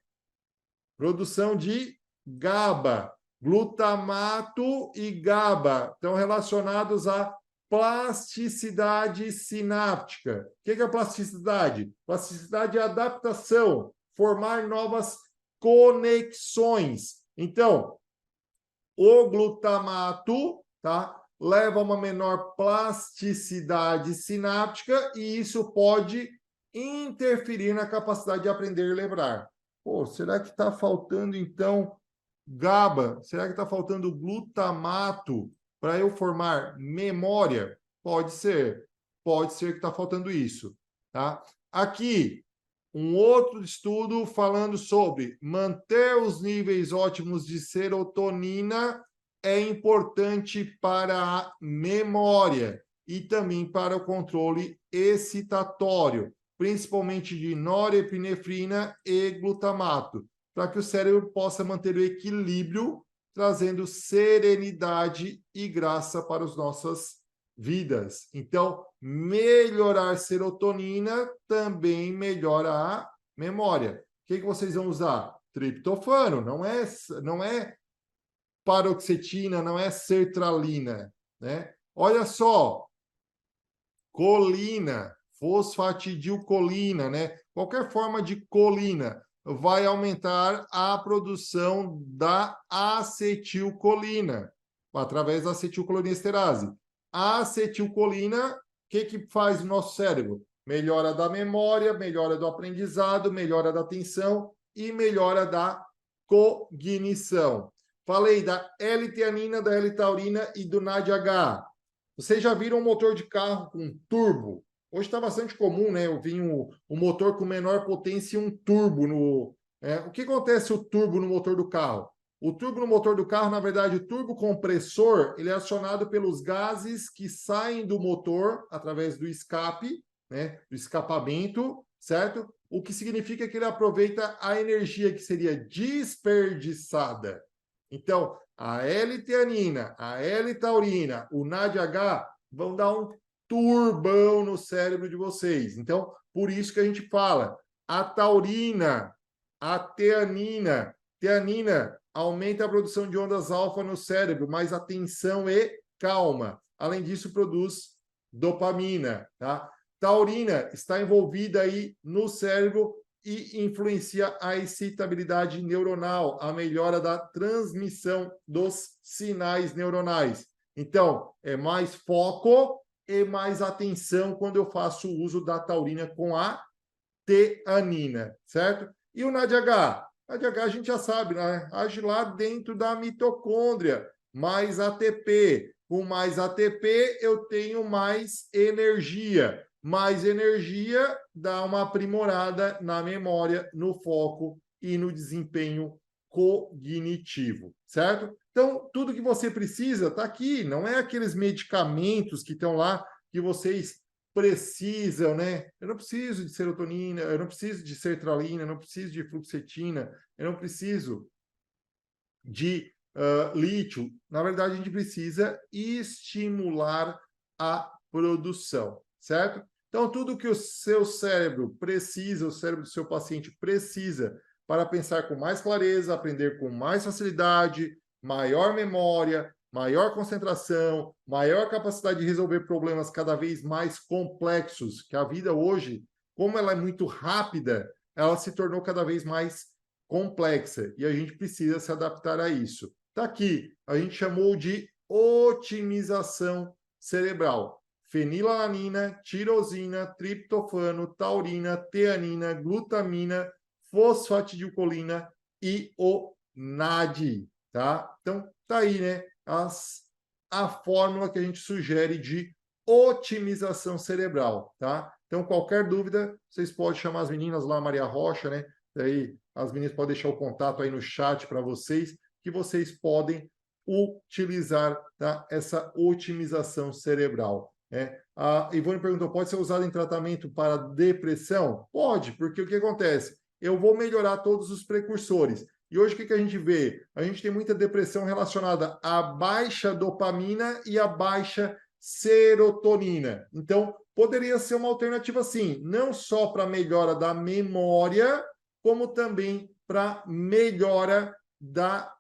Produção de GABA. Glutamato e GABA estão relacionados à plasticidade sináptica. O que é plasticidade? Plasticidade é adaptação, formar novas conexões. Então, o glutamato, tá, leva a uma menor plasticidade sináptica e isso pode interferir na capacidade de aprender e lembrar. Pô, será que está faltando, então, GABA? Será que está faltando glutamato para eu formar memória? Pode ser que está faltando isso, tá? Aqui, um outro estudo falando sobre manter os níveis ótimos de serotonina é importante para a memória e também para o controle excitatório, principalmente de norepinefrina e glutamato, para que o cérebro possa manter o equilíbrio, trazendo serenidade e graça para as nossas vidas. Então, melhorar serotonina também melhora a memória. O que vocês vão usar? Triptofano, não é paroxetina, não é sertralina, né? Olha só, colina, fosfatidilcolina, né? Qualquer forma de colina vai aumentar a produção da acetilcolina através da acetilcolinesterase. A acetilcolina, o que faz no nosso cérebro? Melhora da memória, melhora do aprendizado, melhora da atenção e melhora da cognição. Falei da L-teanina, da L-taurina e do NADH. Vocês já viram um motor de carro com turbo? Hoje está bastante comum, né? Eu vi um motor com menor potência e um turbo no... o que acontece o turbo no motor do carro? O turbo no motor do carro, na verdade, o turbo compressor, ele é acionado pelos gases que saem do motor através do escape, né? Do escapamento, certo? O que significa que ele aproveita a energia que seria desperdiçada. Então, a L-teanina, a L-taurina, o NADH vão dar um turbão no cérebro de vocês. Então, por isso que a gente fala, a taurina, a teanina aumenta a produção de ondas alfa no cérebro, mais atenção e calma. Além disso, produz dopamina, tá? Taurina está envolvida aí no cérebro e influencia a excitabilidade neuronal, a melhora da transmissão dos sinais neuronais. Então, é mais foco e mais atenção quando eu faço o uso da taurina com a teanina, certo? E o NADH? NADH a gente já sabe, né? Age lá dentro da mitocôndria, mais ATP. Com mais ATP, eu tenho mais energia. Mais energia dá uma aprimorada na memória, no foco e no desempenho cognitivo, certo? Então, tudo que você precisa está aqui, não é aqueles medicamentos que estão lá que vocês precisam, né? Eu não preciso de serotonina, eu não preciso de sertralina, eu não preciso de fluoxetina, eu não preciso de lítio. Na verdade, a gente precisa estimular a produção, certo? Então, tudo que o seu cérebro precisa, o cérebro do seu paciente precisa para pensar com mais clareza, aprender com mais facilidade, maior memória, maior concentração, maior capacidade de resolver problemas cada vez mais complexos, que a vida hoje, como ela é muito rápida, ela se tornou cada vez mais complexa e a gente precisa se adaptar a isso. Está aqui, a gente chamou de otimização cerebral. Fenilalanina, tirosina, triptofano, taurina, teanina, glutamina, fosfatidilcolina e o NAD, tá? Então, tá aí, né? A fórmula que a gente sugere de otimização cerebral, tá? Então, qualquer dúvida, vocês podem chamar as meninas lá, Maria Rocha, né? Daí as meninas podem deixar o contato aí no chat para vocês, que vocês podem utilizar, tá? Essa otimização cerebral. A Ivone perguntou, pode ser usado em tratamento para depressão? Pode, porque o que acontece? Eu vou melhorar todos os precursores. E hoje o que a gente vê? A gente tem muita depressão relacionada à baixa dopamina e à baixa serotonina. Então, poderia ser uma alternativa sim, não só para melhora da memória, como também para melhora da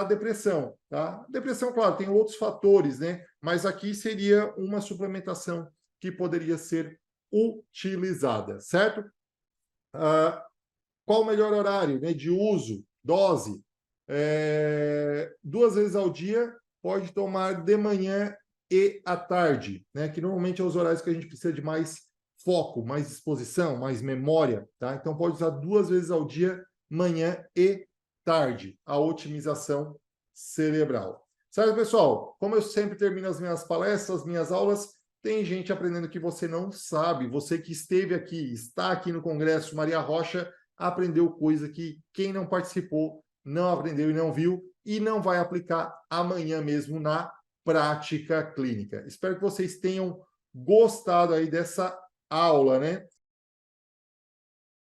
depressão. Tá? Depressão, claro, tem outros fatores, né? Mas aqui seria uma suplementação que poderia ser utilizada, certo? Qual o melhor horário, né, de uso, dose? 2 vezes ao dia, pode tomar de manhã e à tarde, né, que normalmente é os horários que a gente precisa de mais foco, mais disposição, mais memória, tá? Então pode usar 2 vezes ao dia, manhã e tarde, a otimização cerebral. Certo, pessoal? Como eu sempre termino as minhas palestras, as minhas aulas, tem gente aprendendo que você não sabe. Você que esteve aqui, está aqui no Congresso Maria Rocha, aprendeu coisa que quem não participou não aprendeu e não viu e não vai aplicar amanhã mesmo na prática clínica. Espero que vocês tenham gostado aí dessa aula, né?